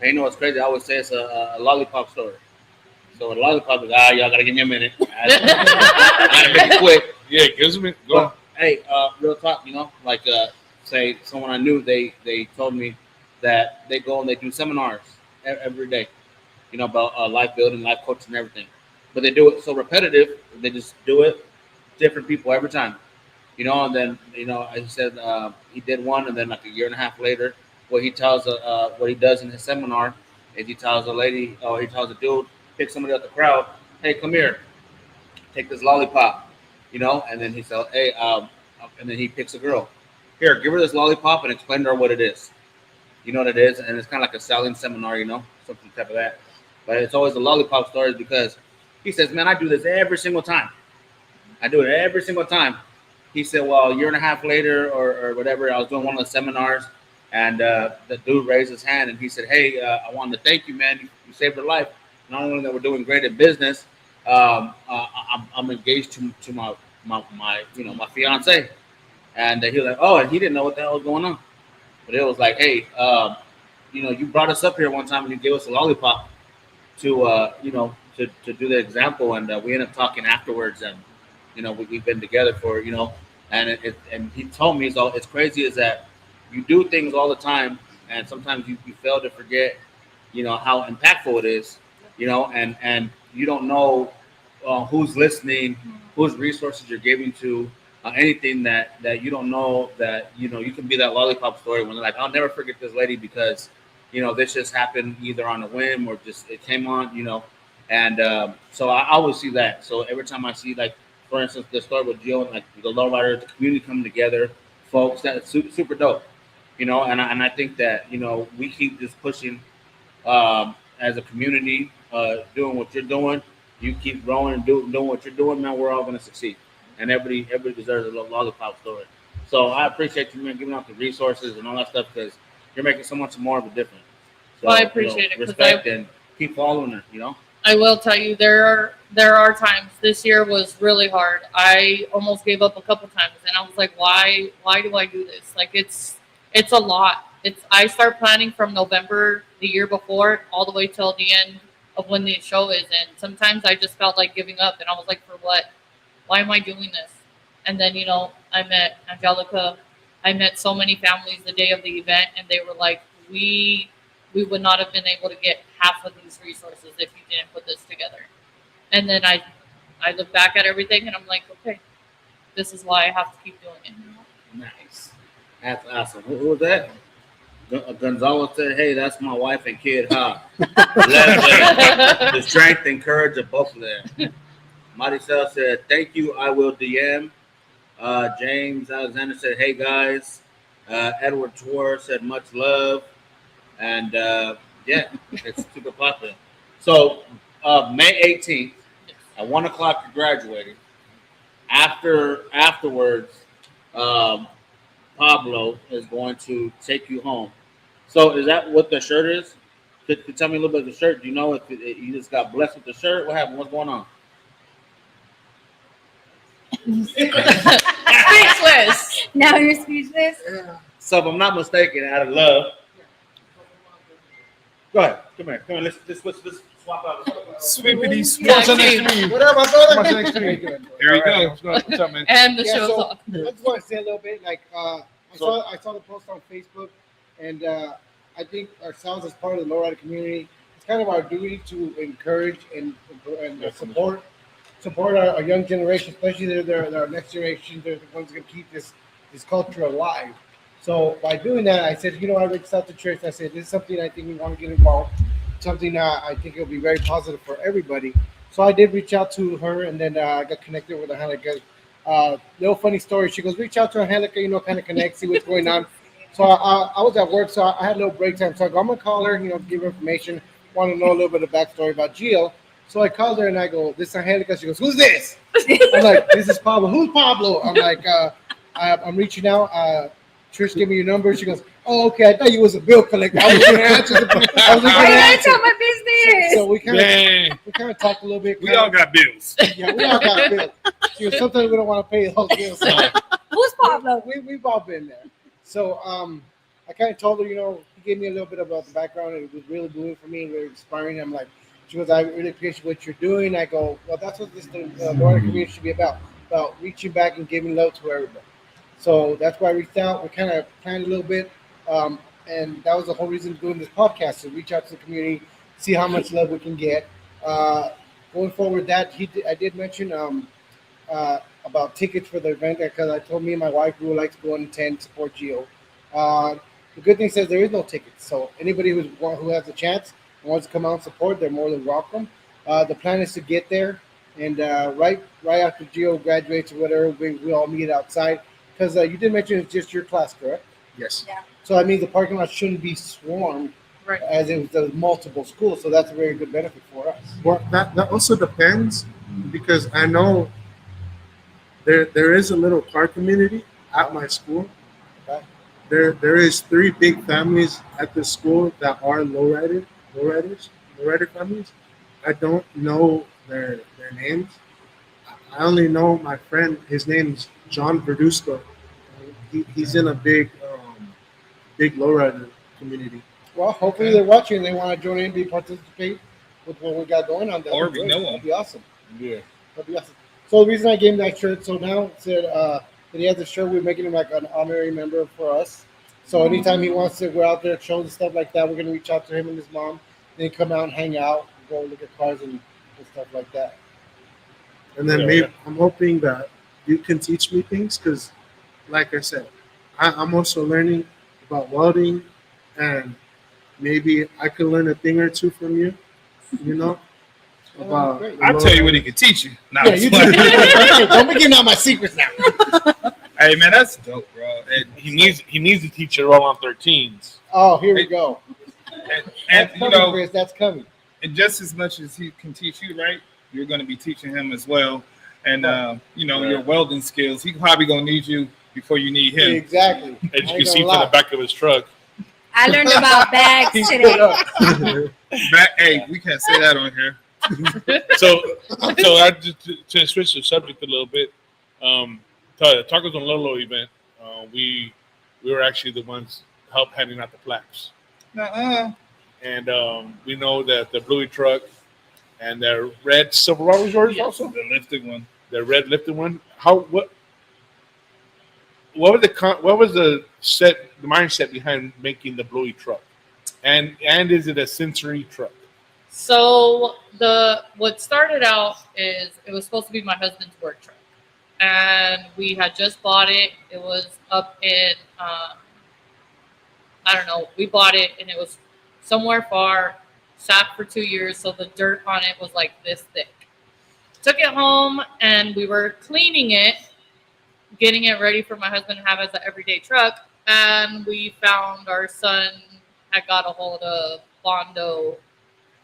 what's crazy? I always say it's a lollipop story. So a lollipop is y'all gotta give me a minute. I gotta make it quick. Yeah, gives me go. Well, hey, real talk. Like say someone I knew, they told me that they go and they do seminars every day, about life building, life coaching, and everything. But they do it so repetitive. They just do it different people every time. And then, as he said, he did one, and then like a year and a half later, what he does in his seminar is he tells a lady, or he tells a dude, pick somebody out the crowd, hey, come here, take this lollipop, and then he says, hey, and then he picks a girl, here, give her this lollipop and explain to her what it is. You know what it is, and it's kind of like a selling seminar, something type of that. But it's always the lollipop stories because he says, man, I do this every single time. I do it every single time. He said, well, a year and a half later or whatever, I was doing one of the seminars, and the dude raised his hand, and he said, hey, I wanted to thank you, man. You saved her life. Not only that we're doing great in business, I'm engaged to my fiance. And he was like, oh, and he didn't know what the hell was going on. But it was like, hey, you brought us up here one time and you gave us a lollipop to do the example, and we ended up talking afterwards, and you know, we've been together for, you know, and and he told me, so it's crazy is that you do things all the time, and sometimes you fail to forget, you know, how impactful it is, you know, and you don't know who's listening, whose resources you're giving to, anything that you don't know that, you know, you can be that lollipop story when they're like, I'll never forget this lady because, you know, this just happened either on a whim or just it came on, you know, and so I always see that. So every time I see, like, for instance, the story with Jill, like the lowrider, the community coming together, folks, that's super dope, you know, and I think that, you know, we keep just pushing as a community, doing what you're doing. You keep growing and doing what you're doing, man. We're all going to succeed, and everybody deserves a little lollipop story. So I appreciate you, man, giving out the resources and all that stuff because you're making so much more of a difference. So, Well, I appreciate it, 'cause Respect and keep following her. You know. I will tell you, there are times. This year was really hard. I almost gave up a couple times, and I was like, why do I do this? Like, it's a lot. I start planning from November the year before all the way till the end of when the show is, and sometimes I just felt like giving up, and I was like, for what? Why am I doing this? And then, you know, I met Angelica. I met so many families the day of the event, and they were like, we would not have been able to get half of these resources if you didn't put this together. And then I look back at everything, and I'm like, okay, this is why I have to keep doing it. Nice. That's awesome. Who was that? Gonzalo said, hey, that's my wife and kid, huh? The strength and courage of both of them. Maricel said, thank you, I will DM. James Alexander said, hey, guys. Edward Tour said, much love. And, yeah, it's super popular. So, May 18th, at 1 o'clock, you're graduating. Afterwards, Pablo is going to take you home. So is that what the shirt is? Could you tell me a little bit of the shirt? Do you know if you just got blessed with the shirt? What happened? What's going on? Speechless. Now you're speechless. So if I'm not mistaken, out of love. Go ahead. Come here. Let's swap out. Sweepity Yeah, swap. Keith. What up, my brother? What's next to me? Here you go. What's up, man? And the Yeah, show's so off. I just want to say a little bit. Like, I saw the post on Facebook, and I think ourselves as part of the lowrider community, it's kind of our duty to encourage and support our young generation, especially our next generation. They're the ones going to keep this culture alive. So by doing that, I said, you know, I reached out to church. And I said, this is something I think we want to get involved. Something I think it'll be very positive for everybody. So I did reach out to her, and then I got connected with Angelica. Little funny story. She goes, reach out to Angelica, you know, kind of connect, see what's going on. So I was at work, so I had a little break time. So I go, I'm going to call her, you know, give her information, want to know a little bit of backstory about Jill. So I called her, and I go, this is Angelica. She goes, who's this? I'm like, this is Pablo. Who's Pablo? I'm like, I'm reaching out. Trish gave me your number. She goes, oh, okay. I thought you was a bill collector. I was going to answer. That's all my business. So we kind of talked a little bit. We all got bills. Yeah, we all got bills. She goes, sometimes we don't want to pay those bills. So Who's Pablo? we've all been there. So I kind of told her, you know, he gave me a little bit about the background. It was really moving for me and really inspiring. I'm like, she goes, I really appreciate what you're doing. I go, well, that's what this lowrider community should be about reaching back and giving love to everybody. So that's why I reached out. We kind of planned a little bit, and that was the whole reason of doing this podcast, to reach out to the community, see how much love we can get. Going forward, I did mention about tickets for the event, because I told me and my wife we would like to go and attend, support Gio. The good thing says there is no tickets, so anybody who has a chance and wants to come out and support, they're more than welcome. The plan is to get there, and right after Gio graduates or whatever, we all meet outside. Because you did mention it's just your class, correct? Yes. Yeah. So I mean, the parking lot shouldn't be swarmed, Right. as it was multiple schools. So that's a very good benefit for us. Well, that also depends, because I know there is a little car community at my school. Okay. There is 3 big families at the school that are lowrider families. I don't know their names. I only know my friend. His name's John Verduzco. He's in a big lowrider community. Well, hopefully they're watching and they want to join in and participate with what we got going on. Or we know them. That'd be awesome. Yeah. That'd be awesome. So the reason I gave him that shirt, so now it said that he has a shirt, we're making him like an honorary member for us. So anytime he wants to go out there, shows and stuff like that, we're gonna reach out to him and his mom, then come out and hang out, go look at cars and stuff like that. And then maybe I'm hoping that you can teach me things because, like I said, I'm also learning about welding, and maybe I could learn a thing or two from you. You know, about I'll tell you what he can teach you. Nah, Yeah, you don't be giving out my secrets now. Hey man, that's dope, bro. And He needs to teach you roll on 13s. Oh, here we go. and That's you coming, know, Chris. That's coming. and just as much as he can teach you, right? You're going to be teaching him as well. And you know, your welding skills. He probably gonna need you before you need him. Exactly. As you can see from the back of his truck. I learned about bags today. Hey, we can't say that on here. So I just to switch the subject a little bit. The Tacos on Lolo event, we were actually the ones help handing out the plaques. And we know that the Bluey truck and the red Silverado was yours also. The lifted one. The red lifted one. What was the mindset behind making the Bluey truck? And is it a sensory truck? So what started out is it was supposed to be my husband's work truck, and we had just bought it. It was up in I don't know. We bought it and it was somewhere far. Sat for 2 years, so the dirt on it was like this thick. Took it home and we were cleaning it, getting it ready for my husband to have as an everyday truck, and we found our son had got a hold of Bondo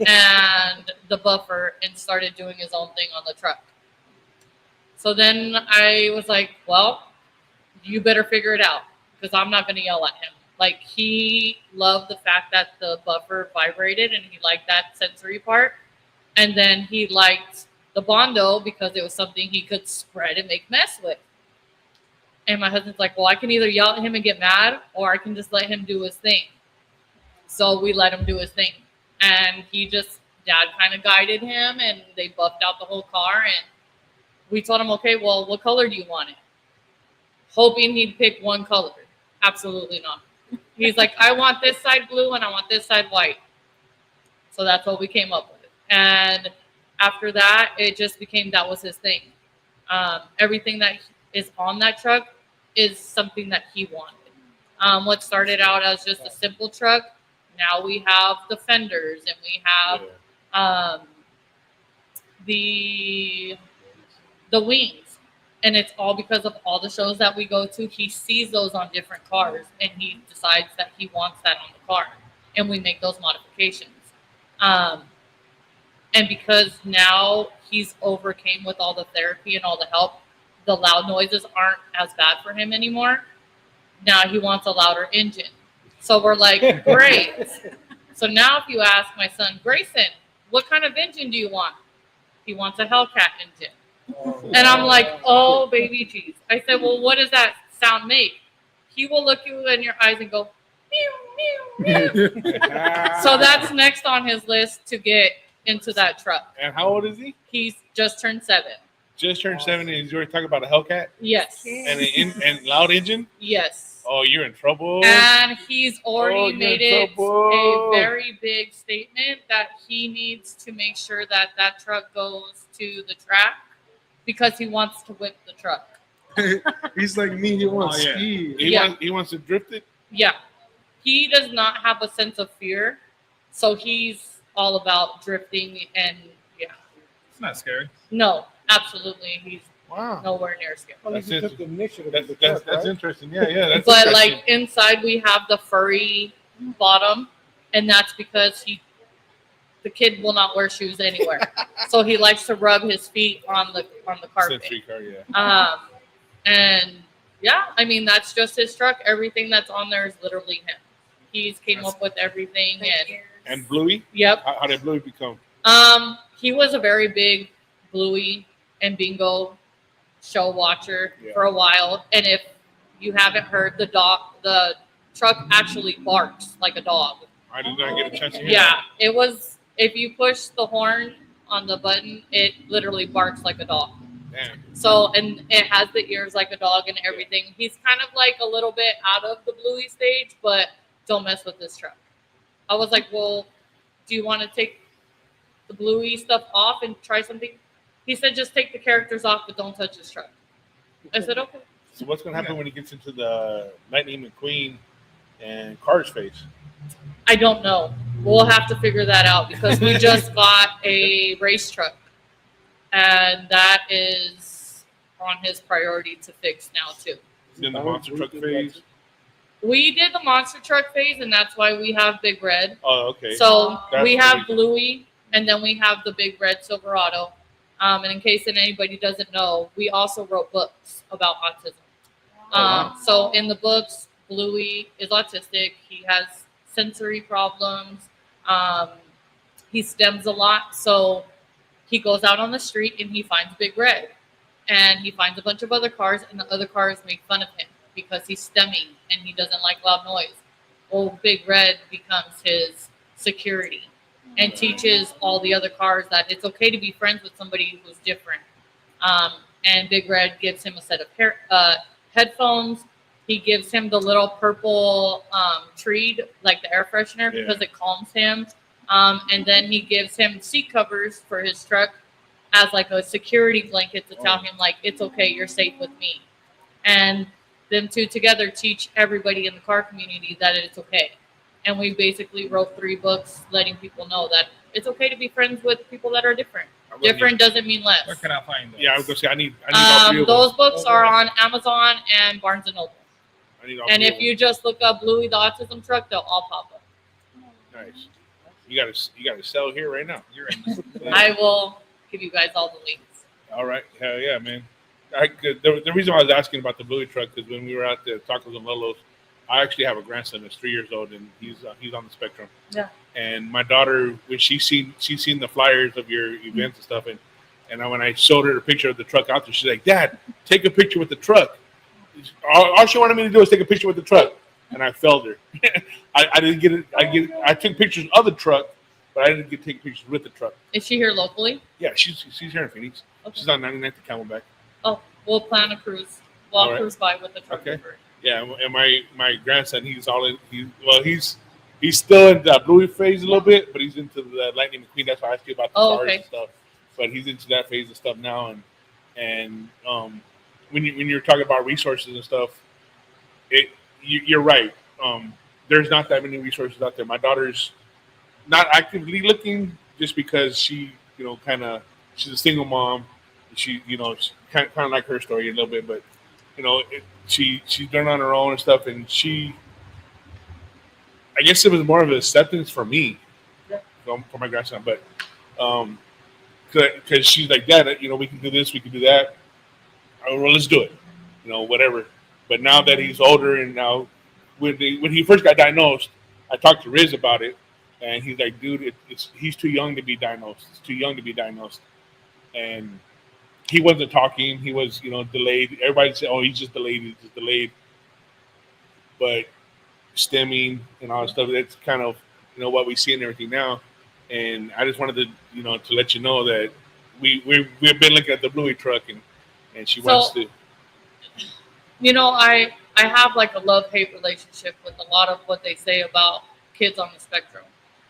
and the buffer and started doing his own thing on the truck. So then I was like, well, you better figure it out because I'm not going to yell at him. Like, he loved the fact that the buffer vibrated and he liked that sensory part. And then he liked the Bondo because it was something he could spread and make mess with. And my husband's like, well, I can either yell at him and get mad or I can just let him do his thing. So we let him do his thing. And Dad kind of guided him and they buffed out the whole car. And we told him, okay, well, what color do you want it? Hoping he'd pick one color. Absolutely not. He's like, I want this side blue and I want this side white. So that's what we came up with. And after that, it just became that was his thing. Everything that is on that truck is something that he wanted. What started out as just a simple truck, now we have the fenders and we have the wings. And it's all because of all the shows that we go to. He sees those on different cars and he decides that he wants that on the car. And we make those modifications. And because now he's overcame with all the therapy and all the help, the loud noises aren't as bad for him anymore. Now he wants a louder engine. So we're like, great. So now if you ask my son, Grayson, what kind of engine do you want? He wants a Hellcat engine. And I'm like, oh, baby jeez. I said, well, what does that sound make? He will look you in your eyes and go, meow, meow, meow. So that's next on his list to get into that truck. And how old is he? He's just turned 7. Just turned 7 and he's already talking about a Hellcat? Yes. And loud engine? Yes. Oh, you're in trouble. And he's already made it trouble. a very big statement that he needs to make sure that that truck goes to the track because he wants to whip the truck. He's like me. He wants speed. He wants to drift it? Yeah. He does not have a sense of fear. So he's all about drifting and, yeah. It's not scary. No, absolutely. He's Wow. nowhere near scared. Well, he took the initiative. That's interesting. Yeah. That's But interesting. like inside we have the furry bottom, and that's because the kid will not wear shoes anywhere. So he likes to rub his feet on the carpet. Century car, yeah. And yeah, I mean that's just his truck. Everything that's on there is literally him. He's came up with everything And Bluey? Yep. How did Bluey become? He was a very big Bluey and Bingo show watcher for a while. And if you haven't heard, the truck actually barks like a dog. I did not get a chance to hear Yeah, that. it was. If you push the horn on the button, it literally barks like a dog. Damn. So, and it has the ears like a dog and everything. He's kind of like a little bit out of the Bluey stage, but don't mess with this truck. I was like, well, do you want to take the Bluey stuff off and try something? He said, just take the characters off, but don't touch his truck. I said, okay. So what's gonna happen when he gets into the Lightning McQueen and Cars phase? I don't know. We'll have to figure that out because we just got a race truck, and that is on his priority to fix now too. In the monster truck phase. We did the monster truck phase, and that's why we have Big Red. Oh, okay. So That's we the have reason. Bluey, and then we have the Big Red Silverado. And in case that anybody doesn't know, we also wrote books about autism. So in the books, Bluey is autistic. He has sensory problems. He stems a lot. So he goes out on the street and he finds Big Red. And he finds a bunch of other cars, and the other cars make fun of him because he's stemming and he doesn't like loud noise. Well, Big Red becomes his security and teaches all the other cars that it's okay to be friends with somebody who's different. And Big Red gives him a set of headphones. He gives him the little purple treat, like the air freshener, because it calms him. And then he gives him seat covers for his truck as like a security blanket to tell him like, it's okay, you're safe with me. And them two together teach everybody in the car community that it's okay. And we basically wrote 3 books letting people know that it's okay to be friends with people that are different. Different doesn't mean less. Where can I find those? Yeah, I was gonna say I need all 3 of those them. books are on Amazon and Barnes and Noble. I need all And 3 if of you just look up Bluey the Autism Truck, they'll all pop up. them. Nice. You gotta sell here right now. You're in. I will give you guys all the links. All right. Hell yeah, man. The reason why I was asking about the Bluey truck is when we were at the Tacos and Lolo's, I actually have a grandson that's 3 years old, and he's on the spectrum. Yeah. And my daughter, when she's seen the flyers of your events and stuff, and when I showed her the picture of the truck out there, she's like, "Dad, take a picture with the truck." All she wanted me to do was take a picture with the truck, and I failed her. I didn't get it. I took pictures of the truck, but I didn't get to take pictures with the truck. Is she here locally? Yeah, she's here in Phoenix. Okay. She's on 99th to Camelback. Oh, we'll plan a cruise. We'll All right. cruise by with the truck. Okay. over. Yeah, and my grandson, he's all in. He's still in the Bluey phase a little bit, but he's into the Lightning McQueen. That's why I asked you about the cars okay. and stuff. But he's into that phase of stuff now, and when you're talking about resources and stuff, you're right. There's not that many resources out there. My daughter's not actively looking just because she, she's a single mom. She, kind of like her story a little bit, but she's done on her own and stuff, and I guess it was more of an acceptance for me, for my grandson, but because she's like, "Dad, we can do this, we can do that. Well, let's do it, whatever." But now that he's older, and now when he first got diagnosed, I talked to Riz about it, and he's like, "Dude, he's too young to be diagnosed. It's too young to be diagnosed," and he wasn't talking. He was, delayed. Everybody said, "Oh, he's just delayed. He's just delayed." But stemming and all that stuff, that's kind of, what we see and everything now. And I just wanted to, to let you know that we've been looking at the Bluey truck, and she wants to. I have like a love-hate relationship with a lot of what they say about kids on the spectrum,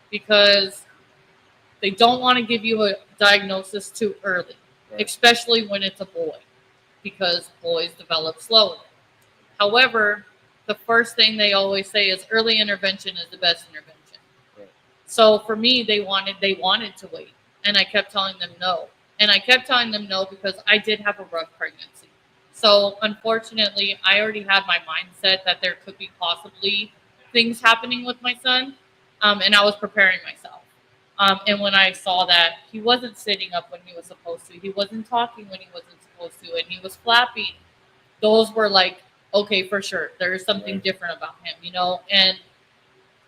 because they don't want to give you a diagnosis too early. Right. Especially when it's a boy, because boys develop slowly. However, the first thing they always say is early intervention is the best intervention. Right. So for me, they wanted to wait, and I kept telling them no. And I kept telling them no because I did have a rough pregnancy. So unfortunately, I already had my mindset that there could be possibly things happening with my son, and I was preparing myself. And when I saw that he wasn't sitting up when he was supposed to, he wasn't talking when he wasn't supposed to, and he was flapping, those were like, okay, for sure, there is something different about him, And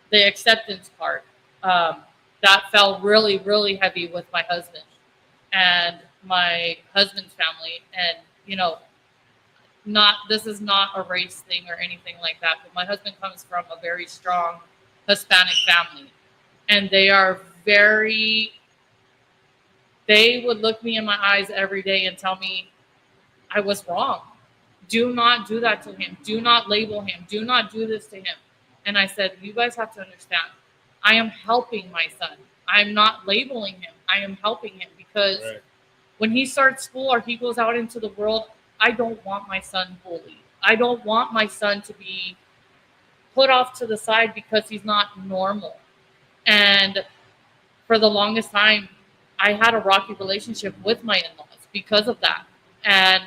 the acceptance part, that fell really, really heavy with my husband and my husband's family. And, this is not a race thing or anything like that, but my husband comes from a very strong Hispanic family, and they would look me in my eyes every day and tell me, I was wrong. Do not do that to him. Do not label him. Do not do this to him. And I said, you guys have to understand, I am helping my son. I'm not labeling him. I am helping him because when he starts school or he goes out into the world, I don't want my son bullied. I don't want my son to be put off to the side because he's not normal. And for the longest time, I had a rocky relationship with my in-laws because of that. And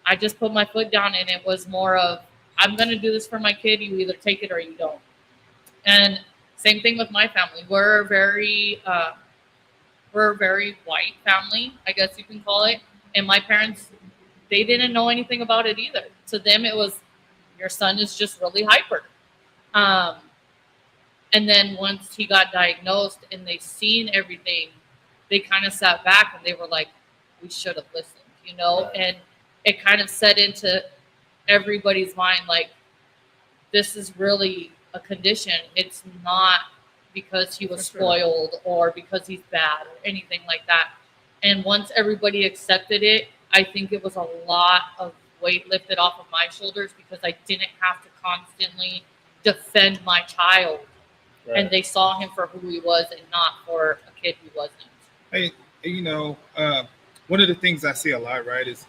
I just put my foot down, and it was more of, I'm going to do this for my kid. You either take it or you don't. And same thing with my family. We're a very white family, I guess you can call it. And my parents, they didn't know anything about it either. To them, it was, your son is just really hyper. And then once he got diagnosed and they seen everything, they kind of sat back and they were like, we should have listened, you know? And it kind of set into everybody's mind, like, this is really a condition. It's not because he was spoiled or because he's bad or anything like that. And once everybody accepted it, I think it was a lot of weight lifted off of my shoulders because I didn't have to constantly defend my child. And they saw him for who he was and not for a kid who wasn't. Hey, you know, one of the things I see a lot, right, is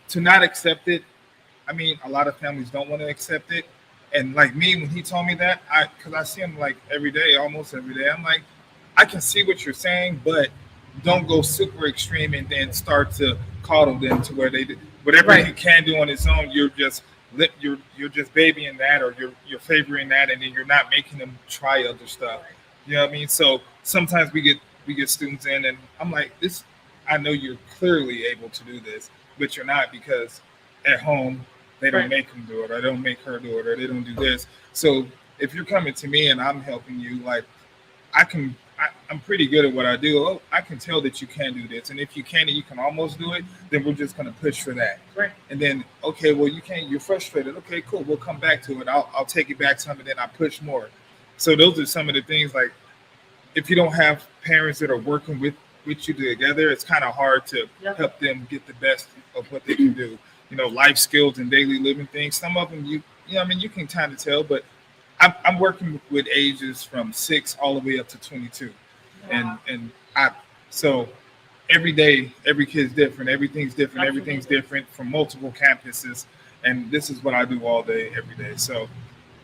to not accept it. I mean, a lot of families don't want to accept it. And like me, when he told me that, because I see him like every day, almost every day, I'm like, I can see what you're saying, but don't go super extreme and then start to coddle them to where they do whatever he can do on his own. You're just babying that, or you're favoring that, and then you're not making them try other stuff. You know what I mean? So sometimes we get students in, and I'm like, this, I know you're clearly able to do this, but you're not, because at home they don't make them do it, or they don't make her do it, or they don't do this. So if you're coming to me and I'm helping you, like, I'm pretty good at what I do. Oh, I can tell that you can do this, and if you can and you can almost do it, then we're just gonna push for that. Right. And then, okay, well, you can't. You're frustrated. Okay, cool. We'll come back to it. I'll take it back some, and then I push more. So those are some of the things. Like, if you don't have parents that are working with you together, it's kind of hard to help them get the best of what they can do. You know, life skills and daily living things. Some of them, you know, I mean, you can kind of tell, but I'm working with ages from 6 all the way up to 22. And so every day, every kid's different. Everything's different. Absolutely. Everything's different from multiple campuses. And this is what I do all day, every day. So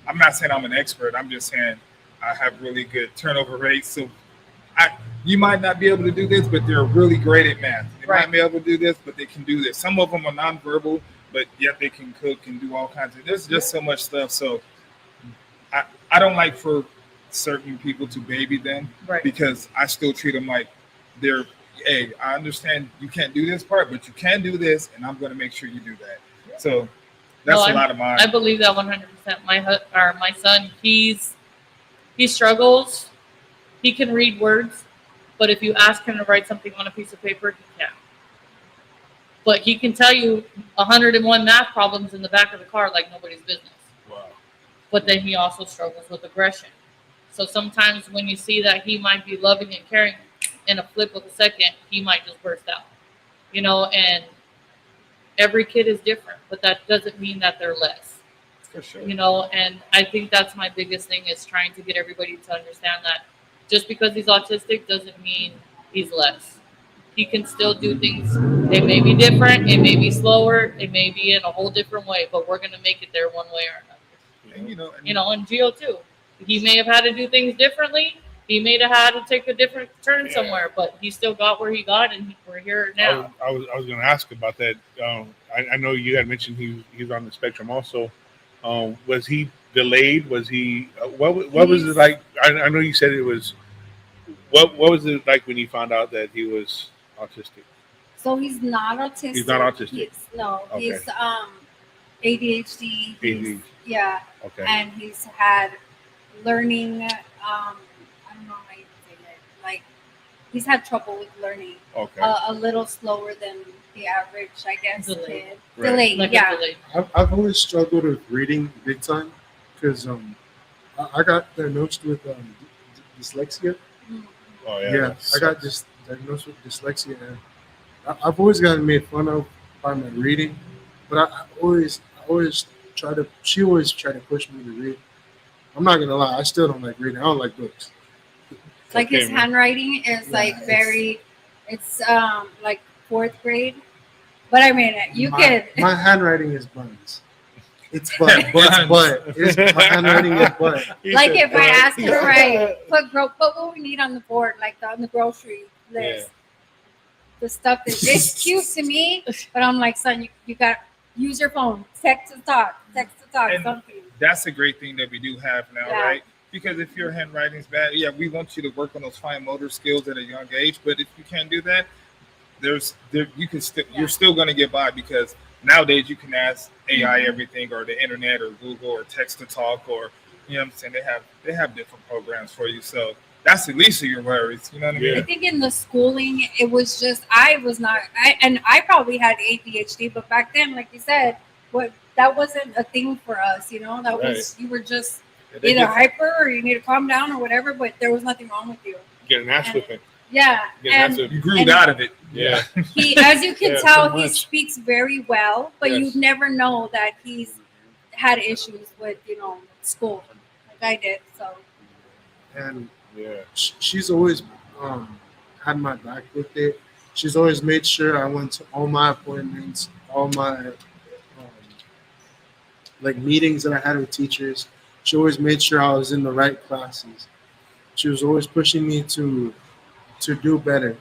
I'm not saying I'm an expert. I'm just saying I have really good turnover rates. So you might not be able to do this, but they're really great at math. They might be able to do this, but they can do this. Some of them are nonverbal, but yet they can cook and do all kinds of. There's just so much stuff. So I don't like for certain people to baby them, because I still treat them like they're, hey, I understand you can't do this part, but you can do this, and I'm going to make sure you do that. So that's a lot of mine. I believe that 100%. My son, he struggles. He can read words, but if you ask him to write something on a piece of paper, he can't. But he can tell you 101 math problems in the back of the car like nobody's business. Wow. But then he also struggles with aggression. So sometimes when you see that he might be loving and caring, in a flip of a second, he might just burst out. You know, and every kid is different, but that doesn't mean that they're less. For sure. You know, and I think that's my biggest thing, is trying to get everybody to understand that just because he's autistic doesn't mean he's less. He can still do things. They may be different. It may be slower. It may be in a whole different way, but we're going to make it there one way or another. And, and Gio too. He may have had to do things differently. He may have had to take a different turn somewhere, but he still got where he got, and we're here now. I was going to ask about that. I know you had mentioned he's on the spectrum also. Was he delayed? Was he? What was it like? I know you said it was. What was it like when you found out that he was autistic? So he's not autistic. He's not autistic. He's ADHD. ADHD. Yeah. Okay. And he's had learning. I don't know how you say it. Like, he's had trouble with learning. Okay. A little slower than the average, I guess. Delayed. Kid. Delayed. Like Yeah. delayed. I've always struggled with reading big time because I got diagnosed with dyslexia. Oh Yeah, I got diagnosed with dyslexia, and I've always gotten made fun of my reading, but I always try to. She always try to push me to read. I'm not gonna lie, I still don't like reading. I don't like books. Like Okay, his man. handwriting is Yeah, like it's- very, it's like 4th grade. But I mean, you my, could. My handwriting is buns. It's butt. It's butt. My handwriting is butt. Like if I ask him to write, put what we need on the board, like on the grocery list. The stuff that it's cute to me, but I'm like, son, you got use your phone, text to talk, And something. that's a great thing that we do have now, Yeah. right? Because if your handwriting's bad, yeah, we want you to work on those fine motor skills at a young age. But if you can't do that, you can still you're still going to get by, because nowadays you can ask AI everything, or the internet, or Google, or text to talk, or you know what I'm saying. They have different programs for you, so that's the least of your worries. You know what I mean? I think in the schooling, it was just I probably had ADHD, but back then, like you said, that wasn't a thing for us. You know, that was you were just they either just- hyper or you need to calm down or whatever. But there was nothing wrong with you. Get an ass whipping. Yeah, Get an ass and whipping. You grew out of it. Yeah. he, as you can Yeah, tell, so he much. speaks very well, but Yes. you never know that he's had issues with school, like I did. So And Yeah. she's always had my back with it. She's always made sure I went to all my appointments, all my like meetings that I had with teachers. She always made sure I was in the right classes. She was always pushing me to do better.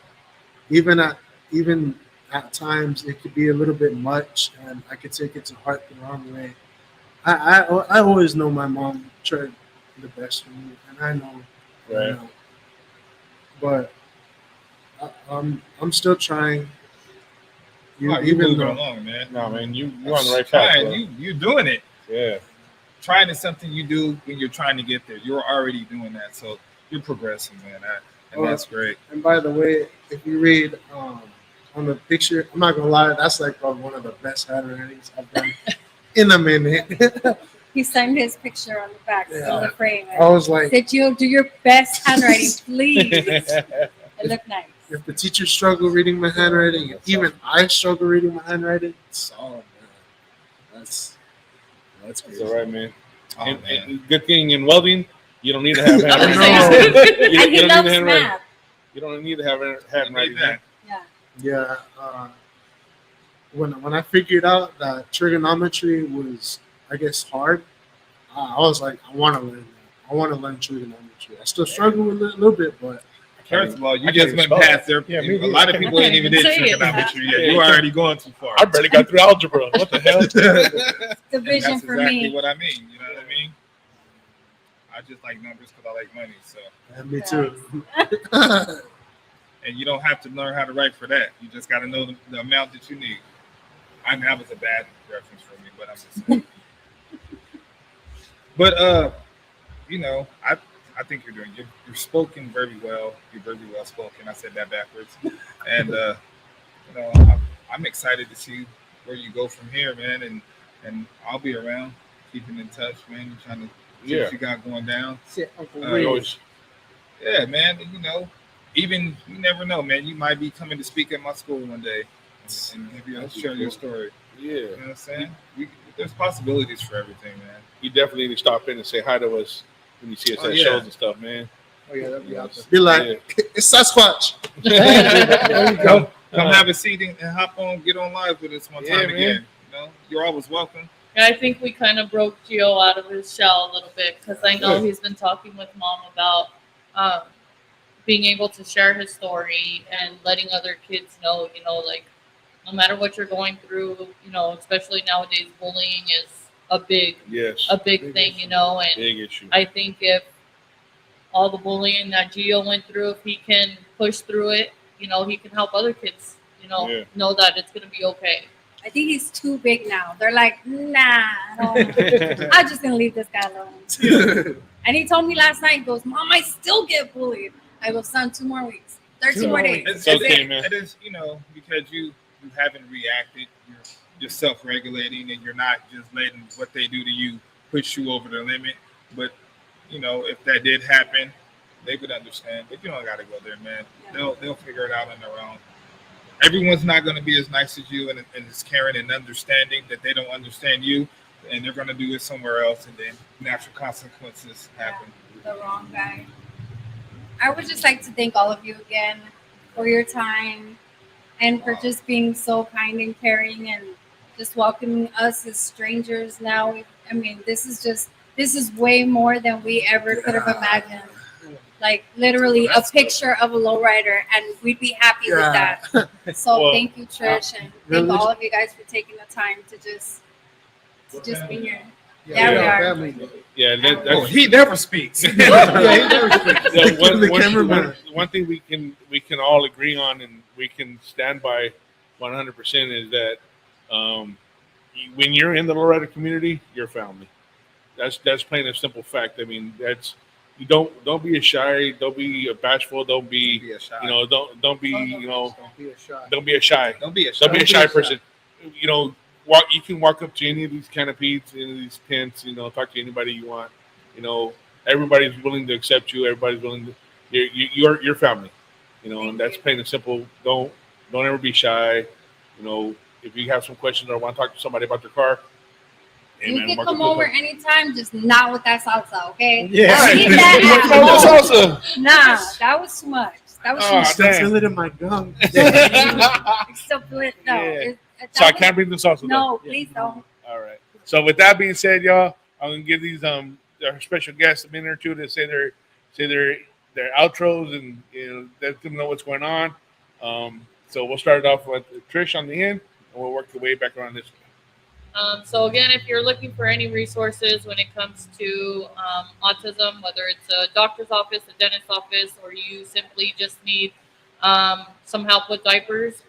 Even at times it could be a little bit much, and I could take it to heart the wrong way. I always know my mom tried the best for me, and I know. Right. You know, but I'm still trying. You're moving along, man. No, man, you're on the right path. Trying, bro. you're doing it. Yeah. Trying is something you do when you're trying to get there. You're already doing that, so you're progressing, man. And that's great. And by the way, if you read on the picture, I'm not gonna lie, that's like one of the best handwritings I've done in a minute. he signed his picture on the back Yeah. of the frame. I was like, said, "You do your best handwriting, please." It looked nice. if the teachers struggle reading my handwriting, and even I struggle reading my handwriting, it's solid, man. That's That's crazy. all right, man. Oh, And good thing in welding, you don't need to have handwriting. know. You And he don't loves need handwriting. math. You don't need to have handwriting. that. Yeah. Yeah. When I figured out that trigonometry was, I guess, hard, I was like, I want to learn that. I want to learn trigonometry. I still struggle with it a little bit, but First of all, you I just can't went spell past there. Yeah, me A lot of people ain't even did Say it. trigonometry yet. You're already going too far. I barely got through algebra. What the hell? Division That's for exactly me. what I mean. You know what I mean? I just like numbers because I like money. So, and me too. and you don't have to learn how to write for that. You just got to know the amount that you need. I mean, that was a bad reference for me, but I'm just saying. But you know, I think you're spoken very well. You're very well spoken. I said that backwards. And you know, I'm excited to see where you go from here, man. And I'll be around, keeping in touch, man. Trying to see what you got going down. Yeah, man. You know, even you never know, man. You might be coming to speak at my school one day, and maybe share your story. Yeah. You know what I'm saying? There's possibilities for everything, man. You definitely need to stop in and say hi to us when you see us Oh, at yeah. shows and stuff, man. Oh yeah, that'd be Yes. awesome. Be like, Yeah. it's Sasquatch. There you go. Come have a seat and hop on, get on live with us one Yeah, time man. again. You know, you're always welcome. And I think we kind of broke Gio out of his shell a little bit because I know he's been talking with mom about being able to share his story and letting other kids know, you know, like no matter what you're going through, you know, especially nowadays, bullying is a big thing, you know, and Big issue. I think if all the bullying that Gio went through, if he can push through it, you know, he can help other kids, you know, know that it's going to be okay. I think he's too big now. They're like, nah, I don't. I'm just gonna leave this guy alone. And he told me last night, he goes, Mom, I still get bullied. I go, son, 2 more weeks. 13 more days. It's That's okay, it. man. It is, you know, because you haven't reacted. You're self-regulating, and you're not just letting what they do to you push you over the limit. But you know, if that did happen, they would understand. But you don't got to go there, man. They'll figure it out on their own. everyone's not going to be as nice as you and as caring and understanding that they don't understand you, and they're going to do it somewhere else, and then natural consequences happen. The wrong guy. I would just like to thank all of you again for your time and for just being so kind and caring and just welcoming us as strangers now. I mean, this is way more than we ever could have imagined. Like literally a picture of a lowrider, and we'd be happy with that. So Well, thank you, Trish, and really? thank all of you guys for taking the time to just be here. Yeah, we are. family. Yeah, Oh, he never speaks. Yeah, he never speaks. Yeah, The cameraman. one thing we can all agree on and we can stand by 100% is that when you're in the lowrider community, you're family. That's plain and simple fact. I mean, that's you don't be a shy, don't be a bashful, don't be a shy. you know don't be you know Don't be a shy. don't be a shy Don't be a don't be a shy shy. person. You know, you can walk up to any of these canopies, any of these tents, you know, talk to anybody you want. You know, everybody's willing to accept you. Everybody's willing to. You're family. You know, and that's plain and simple. Don't ever be shy. You know, if you have some questions or want to talk to somebody about their car, hey, You man, can walk come up to over them. anytime, just not with that salsa, okay? Yeah. Leave that at What's home. salsa? Nah, that was too much. That was too Oh, much. Still damn. feel it in my gum. Still feel it. No. Yeah. That So I was- can't bring the salsa. No, please don't. All right. So with that being said, y'all, I'm gonna give these our special guests a minute or two to say their outros and let them know what's going on. So we'll start it off with Trish on the end, and we'll work the way back around this way. So again, if you're looking for any resources when it comes to autism, whether it's a doctor's office, a dentist's office, or you simply just need some help with diapers,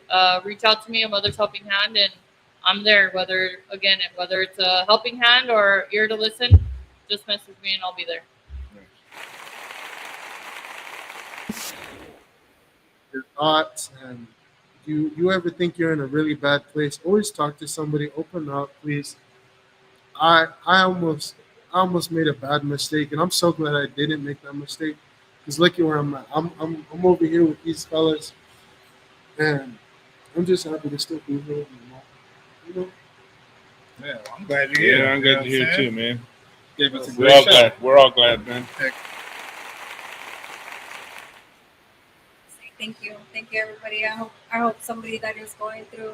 reach out to me. I'm Mother's Helping Hand, and I'm there. Whether it's a helping hand or ear to listen, just message me and I'll be there. Your thoughts, and you ever think you're in a really bad place, always talk to somebody, open up, please. I almost made a bad mistake, and I'm so glad I didn't make that mistake, because look at where I'm at. I'm over here with these fellas, and I'm just happy to still be here. You know? Yeah, I'm glad you're here. Yeah, I'm You know glad what to hear I'm too, saying? man. Gave us a We're great all show. glad. We're all glad, man. Thank you. Thank you, everybody. I hope somebody that is going through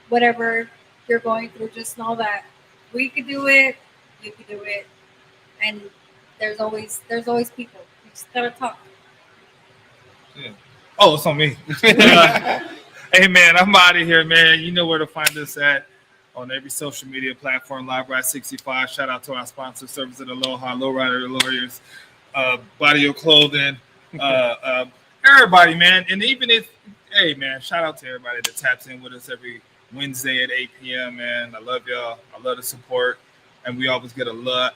whatever you're going through, just know that we could do it, you could do it. And there's always people. You just gotta talk. Yeah. Oh, it's on me. Hey, man, I'm out of here, man. You know where to find us at on every social media platform, Live Ride 65. Shout out to our sponsor, Service at Aloha, Lowrider Lawyers, Body of Clothing, everybody, man. And even if, hey, man, shout out to everybody that taps in with us every Wednesday at 8 p.m., man. I love y'all. I love the support. And we always get a lot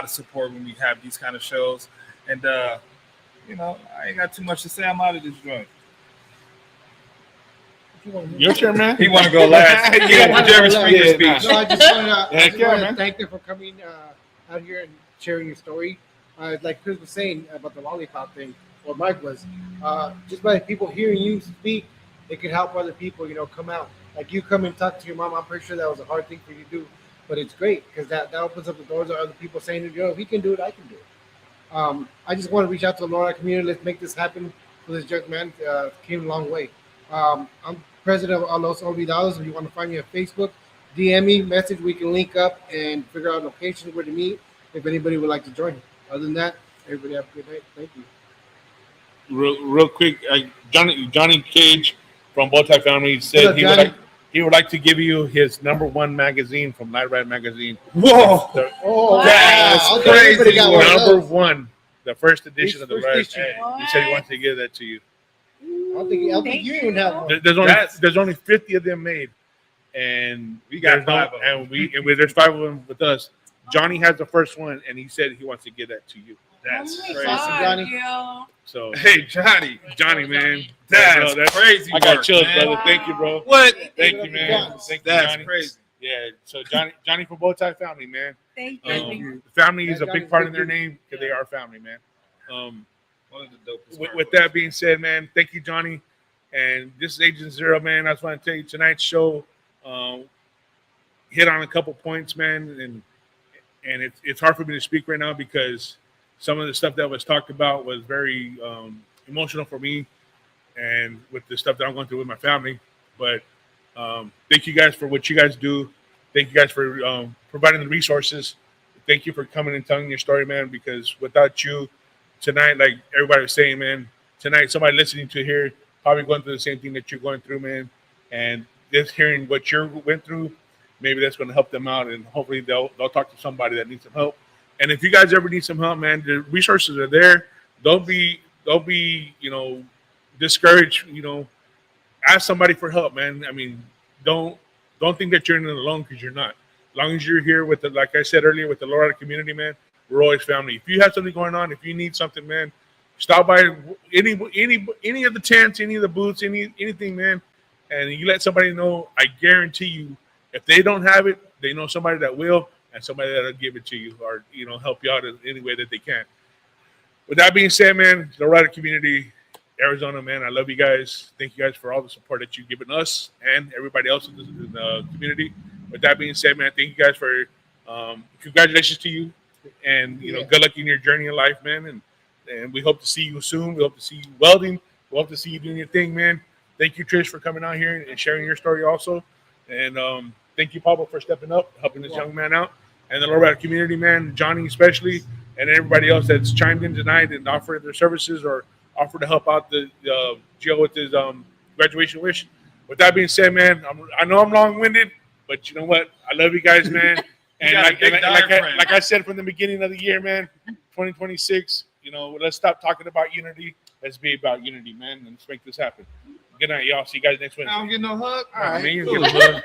of support when we have these kind of shows. And, you know, I ain't got too much to say. I'm out of this joint. Your turn, man. He want to go last. Yeah, whichever speaker speech. No, I just want Heck yeah, to man. thank them for coming out here and sharing your story. Like Chris was saying about the lollipop thing, or Mike was, just by people hearing you speak, it could help other people, you know, come out. Like you come and talk to your mom. I'm pretty sure that was a hard thing for you to do, but it's great because that opens up the doors to other people saying, you know, if he can do it, I can do it. I just want to reach out to the Lowrider community. Let's make this happen for this young man. Came a long way. I'm president of Los Olvidados. If you want to find me on Facebook, DM me, message. We can link up and figure out locations where to meet if anybody would like to join. Other than that, everybody have a good night. Thank you. Real quick, Johnny Cage from Bowtie Family said What up, Johnny? he would like to give you his #1 magazine from Night Ride Magazine. Whoa. Oh, That's wow. crazy. Everybody got one of those. #1, the first edition of the First Ride. issue. He said he wants to give that to you. I don't think you even have one. There's only 50 of them made, and We got there's no- 5 of them. there's 5 of them with us. Johnny has the first one, and he said he wants to give that to you. That's Oh my crazy. God, Johnny. yo. So Hey, Johnny. man, That's bro, crazy I got work, chills, man. brother. Thank you, bro. What? Thank you, man. Thank you, That's Johnny. crazy. Yeah. So Johnny from Bowtie Family, man. Thank you. Family is Yeah, a big Johnny's part good in their dude. name because they are family, man. One of the dopest. With that being said, man, thank you, Johnny. And this is Agent Zero, man. I just want to tell you tonight's show hit on a couple points, man, and it's hard for me to speak right now because some of the stuff that was talked about was very emotional for me, and with the stuff that I'm going through with my family. But thank you guys for what you guys do. Thank you guys for providing the resources. Thank you for coming and telling your story, man. Because without you tonight, like everybody was saying, man, tonight somebody listening to here probably going through the same thing that you're going through, man. And just hearing what you went through, maybe that's going to help them out, and hopefully they'll talk to somebody that needs some help. And if you guys ever need some help, man, the resources are there. Don't be discouraged. Ask somebody for help, man. I mean, don't think that you're in it alone, because you're not. As long as you're here with like I said earlier, with the Lowrider community, man, we're always family. If you have something going on, if you need something, man, stop by any of the tents, any of the booths, anything, man, and you let somebody know. I guarantee you, if they don't have it, they know somebody that will, and somebody that'll give it to you, or help you out in any way that they can. With that being said, man, the Lowrider community, Arizona, man, I love you guys. Thank you guys for all the support that you've given us and everybody else in the community. With that being said, man, thank you guys for congratulations to you, and good luck in your journey in life, man. And we hope to see you soon. We hope to see you welding. We hope to see you doing your thing, man. Thank you, Trish, for coming out here and sharing your story also. And thank you, Pablo, for stepping up, helping this young man out, and the Lowrider community, man, Johnny especially, and everybody else that's chimed in tonight and offered their services or offered to help out the Joe with his graduation wish. With that being said, man, I know I'm long-winded, but you know what? I love you guys, man. And like I said from the beginning of the year, man, 2026, let's stop talking about unity. Let's be about unity, man, and let's make this happen. Good night, y'all. See you guys next Wednesday. I don't get no hug. All I right, mean, you cool. get a hug.